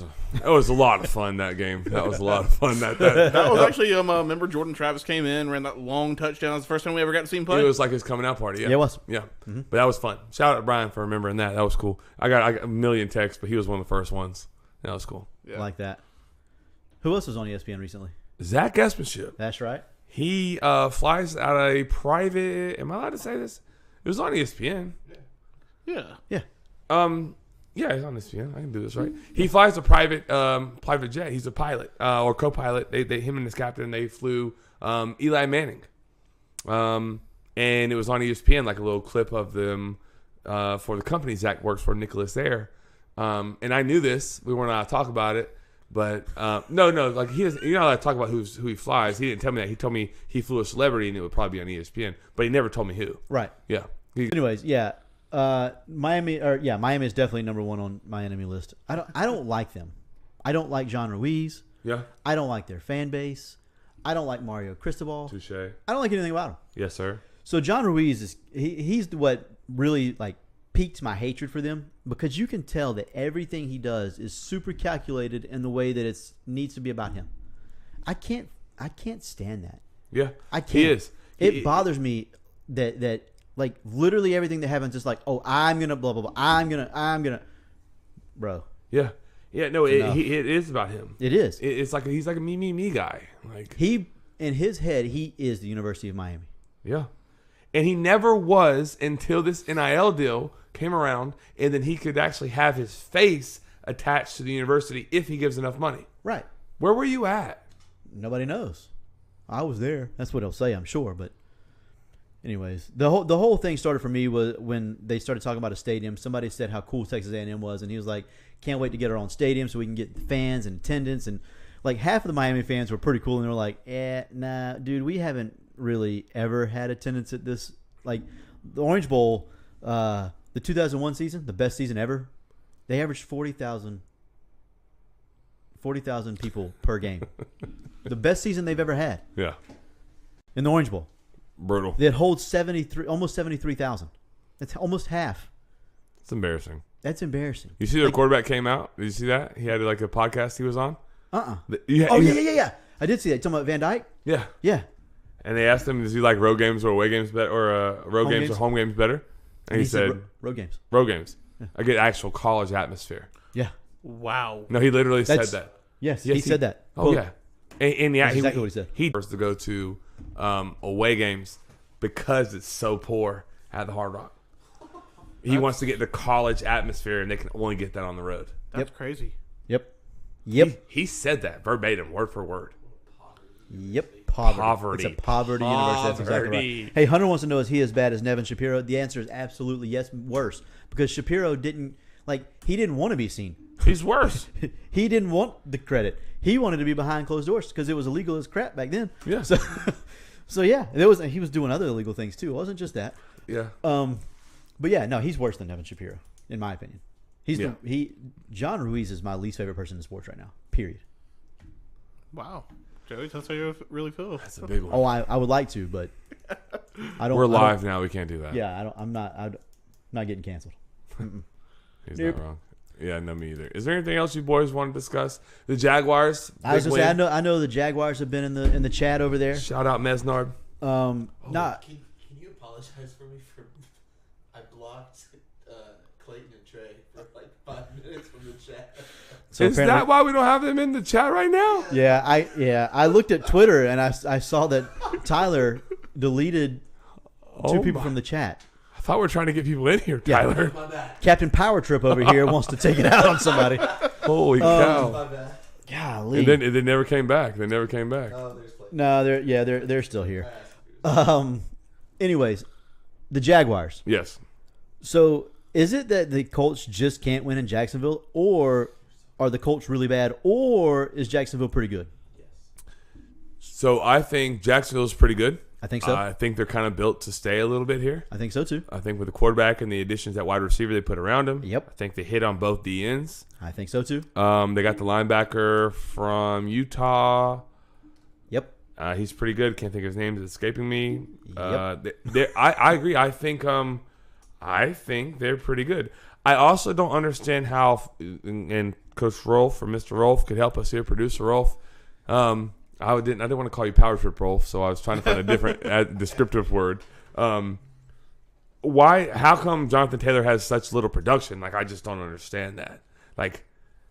a lot of fun that game. That was a lot of fun. That That was actually, remember Jordan Travis came in, ran that long touchdown. That was the first time we ever got to see him play. it was like his coming out party. Yeah, Yeah, it was. Yeah, but that was fun. Shout out to Brian for remembering that. That was cool. I got a million texts, but he was one of the first ones. That was cool. Yeah. Like that. Who else was on ESPN recently? Zach Espenship. That's right. He flies out a private. Am I allowed to say this? It was on ESPN. Yeah. Yeah. Yeah, he's on ESPN. I can do this, right? He flies a private jet. He's a pilot or co-pilot. Him and his captain, they flew Eli Manning. And it was on ESPN, like a little clip of them for the company Zach works for, Nicholas Air. And I knew this. We weren't allowed to talk about it. But no, like he doesn't. You're not allowed to talk about who he flies. He didn't tell me that. He told me he flew a celebrity and it would probably be on ESPN. But he never told me who. Right. Yeah. Anyways, yeah. Miami is definitely number one on my enemy list. I don't like them. I don't like John Ruiz. Yeah. I don't like their fan base. I don't like Mario Cristobal. Touche. I don't like anything about him. Yes, sir. So John Ruiz he's what really like piqued my hatred for them because you can tell that everything he does is super calculated in the way that it needs to be about him. I can't stand that. Yeah. I can't. He is. It bothers me that Like literally everything that happens is like, oh, I'm gonna blah blah blah. I'm gonna, bro. Yeah. No, enough. it is about him. It is. It's like he's like a me guy. Like He in his head, he is the University of Miami. yeah, and he never was until this NIL deal came around, and then he could actually have his face attached to the university if he gives enough money. Right. Where were you at? Nobody knows. I was there. That's what he'll say, I'm sure. But anyways, the whole thing started for me was when they started talking about a stadium. Somebody said how cool Texas A&M was, and he was like, "Can't wait to get our own stadium so we can get fans and attendance." And like half of the Miami fans were pretty cool, and they were like, nah, dude, we haven't really ever had attendance at this. Like the Orange Bowl, the 2001 season, the best season ever. They averaged 40,000 people per game. The best season they've ever had Yeah, in the Orange Bowl. brutal. That holds almost 73,000. That's almost half. It's embarrassing. That's embarrassing. You see their quarterback came out? Did you see that? He had like a podcast he was on. Yeah. Oh yeah. I did see that. You talking about Van Dyke? Yeah. Yeah. And they asked him, "Does he like road games or away games better, or road Home games games? or home games better?" And he said, road games. "Road games. I get actual college atmosphere." Yeah. Wow. No, he literally said That's- that. Yes, Yes, he said that. Oh Well, yeah, and yeah, That's exactly what he said. He prefers to go to away games because it's so poor at the Hard Rock. He wants to get the college atmosphere, and they can only get that on the road. That's crazy. Yep. He said that verbatim, word for word. Yep. Poverty. Poverty. It's a poverty university. That's exactly Poverty. right. Hey, Hunter wants to know, is he as bad as Nevin Shapiro? The answer is absolutely yes, worse. Because Shapiro didn't want to be seen. He's worse. He didn't want the credit. He wanted to be behind closed doors because it was illegal as crap back then. Yeah. So yeah, he was doing other illegal things too. It wasn't just that. Yeah. But yeah, no, he's worse than Nevin Shapiro, in my opinion. Yeah. John Ruiz is my least favorite person in sports right now. Period. Wow. Joey, that's how you really feel. That's a big one. Oh, I would like to, but I don't. We're I don't- live now. We can't do that. Yeah, I'm not getting canceled. He's Nope. not wrong. Yeah, no, me either. Is there anything else you boys want to discuss? The Jaguars. I was big gonna say, win. I know the Jaguars have been in the chat over there. Shout out Mesnard. Not Can you apologize for me for I blocked Clayton and Trey for like 5 minutes from the chat. so Is apparently- that why we don't have them in the chat right now? Yeah, I looked at Twitter and I saw that Tyler deleted two Oh people my- from the chat. I thought we were trying to get people in here, Yeah. Tyler. My bad. Captain Power Trip over here wants to take it out on somebody. Holy cow. My bad. Golly. And then they never came back. They never came back. Oh, there's Clayton. No, they're still here. Anyways, the Jaguars. Yes. So is it that the Colts just can't win in Jacksonville, or are the Colts really bad, or is Jacksonville pretty good? So I think Jacksonville's pretty good. I think so. I think they're kind of built to stay a little bit here. I think so too. I think with the quarterback and the additions at wide receiver they put around him. Yep. I think they hit on both the ends. I think so too. They got the linebacker from Utah. Yep. He's pretty good. Can't think of his name. It's escaping me. Yep. I agree. I think they're pretty good. I also don't understand how, and Coach Rolf or Mr. Rolf could help us here, producer Rolf. I didn't want to call you Power Trip Rolf, so I was trying to find a different descriptive word. How come Jonathan Taylor has such little production? Like, I just don't understand that. Like,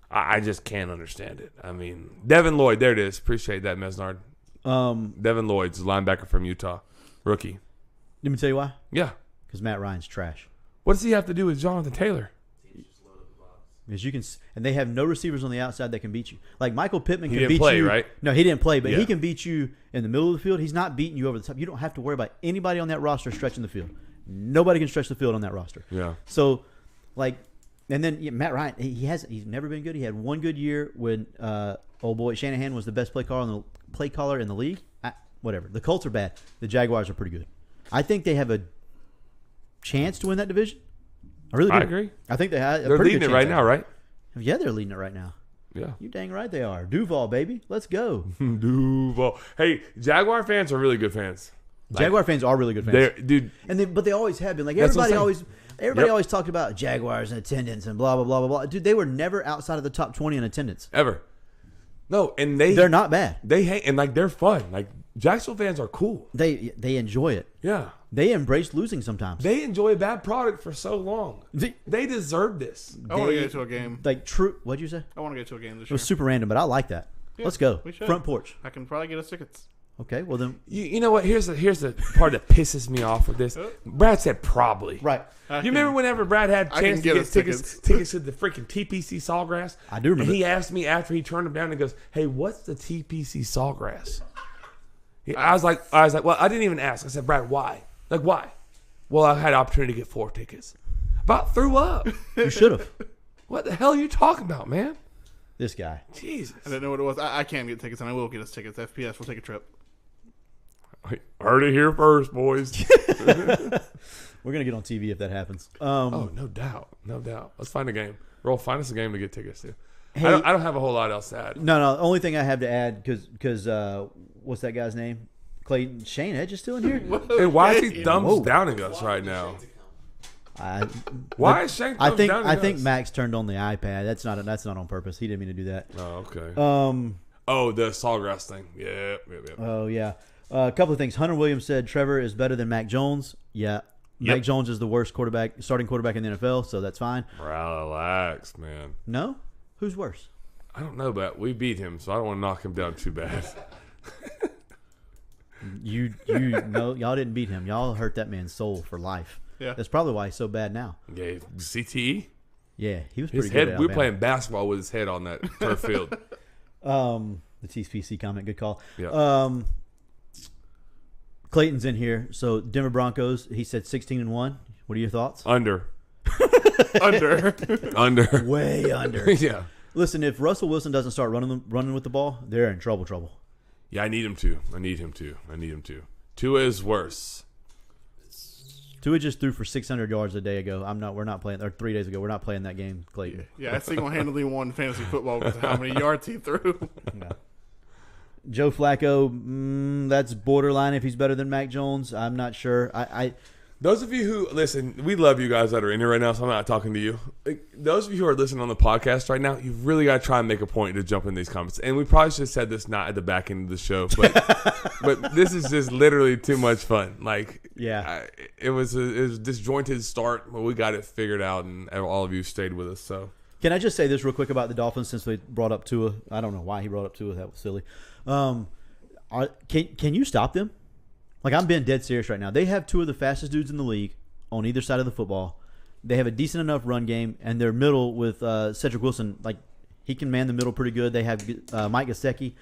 I just can't understand it. I mean, Devin Lloyd, there it is. Appreciate that, Mesnard. Devin Lloyd's a linebacker from Utah, rookie. Let me tell you why. Yeah. Because Matt Ryan's trash. What does he have to do with Jonathan Taylor? Because and they have no receivers on the outside that can beat you. Like Michael Pittman He can didn't beat play, you. right? No, he didn't play, but Yeah. he can beat you in the middle of the field. He's not beating you over the top. You don't have to worry about anybody on that roster stretching the field. Nobody can stretch the field on that roster. Yeah. So, and then Matt Ryan, he's never been good. He had one good year when old boy Shanahan was the best play caller in the league. Whatever. The Colts are bad. The Jaguars are pretty good. I think they have a chance to win that division. I really do. I agree. I think they have. They're leading it right now, right? Yeah, they're leading it right now. Yeah. You dang right they are. Duval, baby. Let's go. Duval. Hey, Jaguar fans are really good fans. Jaguar fans are really good fans. They're, dude, But they always have been. Like That's what everybody I'm saying. everybody Yep. always talked about Jaguars and attendance and blah blah blah blah blah. Dude, they were never outside of the top 20 in attendance. ever. No, and They're not bad. They hang and like they're fun. Like Jacksonville fans are cool. They enjoy it. Yeah, They embrace losing sometimes. They enjoy a bad product for so long. They- They deserve this. I want to They- get to a game. Like true. What'd you say? I want to get to a game this It year. was super random, but I like that. Yeah, Let's go. we should. Front porch. I can probably get us tickets. Okay. Well then. You know what? Here's the part that pisses me off with this. Brad said probably. Right. You remember whenever Brad had a I chance can to get get us tickets to the freaking TPC Sawgrass? I do remember. And he asked me after he turned them down and goes, "Hey, what's the TPC Sawgrass?" I was like, well, I didn't even ask. I said, "Brad, why? Like, why?" Well, I had the opportunity to get 4 tickets. About threw up. You should have. What the hell are you talking about, man? This guy. Jesus. I didn't know what it was. I can get tickets, and I will get us tickets. FPS will take a trip. Heard it here first, boys. We're gonna get on TV if that happens. Oh, no doubt. No doubt. Let's find a game. Roll, find us a game to get tickets to. Hey- I don't have a whole lot else to add. No. The only thing I have to add because what's that guy's name? Clayton Shane Edge is still in here. Hey, why is he thumbs Whoa. downing us right now? I, Why is Shane I thumbs think downing I think us? Max turned on the iPad. That's not on purpose. He didn't mean to do that. Oh, okay. Um. Oh, the Sawgrass thing. Yeah. Oh yeah. A couple of things. Hunter Williams said Trevor is better than Mac Jones. Yeah. Yep. Mac Jones is the worst starting quarterback in the NFL, so that's fine. Relax, man. No? Who's worse? I don't know, but we beat him, so I don't want to knock him down too bad. You know, y'all didn't beat him. Y'all hurt that man's soul for life. Yeah. That's probably why he's so bad now. Yeah, CTE. Yeah, he was pretty His good. head. at We were Alabama. playing basketball with his head on that turf field. The TPC comment, good call. Yeah. Clayton's in here. So Denver Broncos, he said 16-1. What are your thoughts? Under. Under. Way under. Yeah. Listen, if Russell Wilson doesn't start running with the ball, they're in trouble. Yeah, I need him to. Tua is worse. Tua just threw for 600 yards a day ago. We're not playing, or 3 days ago. We're not playing that game, Clayton. Yeah, I single-handedly won fantasy football because of how many yards he threw. Yeah. Joe Flacco, that's borderline if he's better than Mac Jones. I'm not sure. Those of you who listen, we love you guys that are in here right now, so I'm not talking to you. Like, those of you who are listening on the podcast right now, you've really got to try and make a point to jump in these comments. And we probably should have said this not at the back end of the show, but but this is just literally too much fun. Like, Yeah. it was a disjointed start, but we got it figured out, and all of you stayed with us. So Can I just say this real quick about the Dolphins since they brought up Tua? I don't know why he brought up Tua. That was silly. Can you stop them? Like, I'm being dead serious right now. They have 2 of the fastest dudes in the league on either side of the football. They have a decent enough run game, and their middle with Cedric Wilson, like, he can man the middle pretty good. They have Mike Gesicki.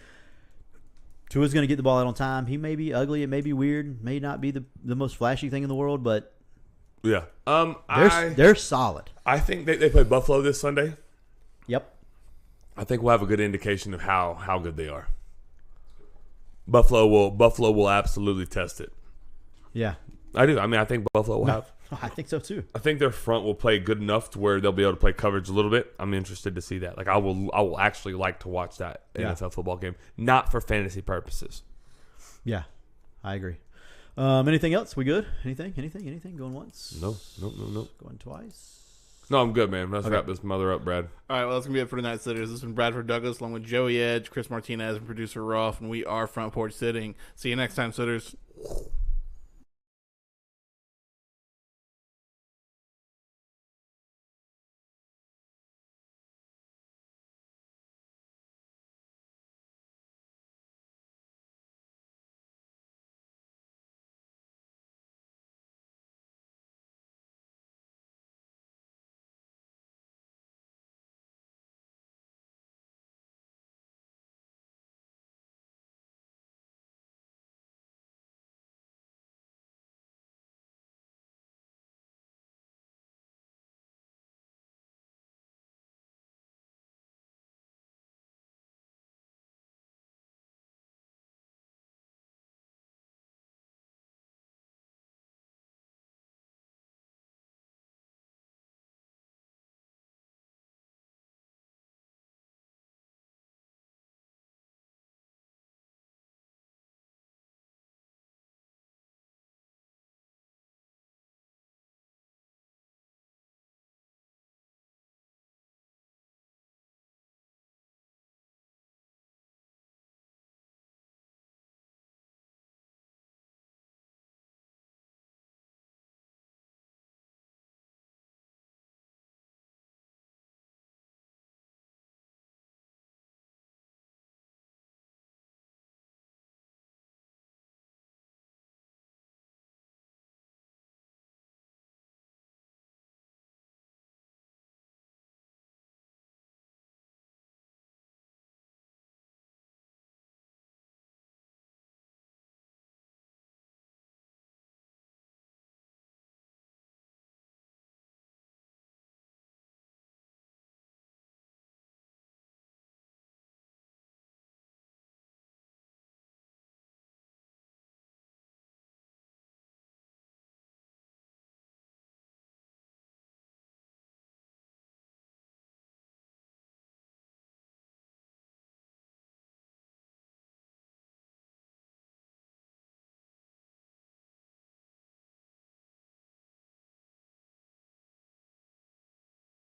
Tua's going to get the ball out on time. He may be ugly. It may be weird. May not be the most flashy thing in the world, but yeah, they're solid. I think they play Buffalo this Sunday. Yep. I think we'll have a good indication of how good they are. Buffalo will absolutely test it. Yeah. I do. I mean, I think Buffalo will have. I think so, too. I think their front will play good enough to where they'll be able to play coverage a little bit. I'm interested to see that. Like, I will actually like to watch that Yeah. NFL football game, not for fantasy purposes. Yeah, I agree. Anything else? We good? Anything? Going once? No. Going twice? No, I'm good, man. Let's Okay. wrap this mother up, Brad. All right, well, that's going to be it for tonight's Sitters. This has been Bradford Douglas along with Joey Edge, Chris Martinez, and producer Rolf, and we are Front Porch Sitting. See you next time, Sitters.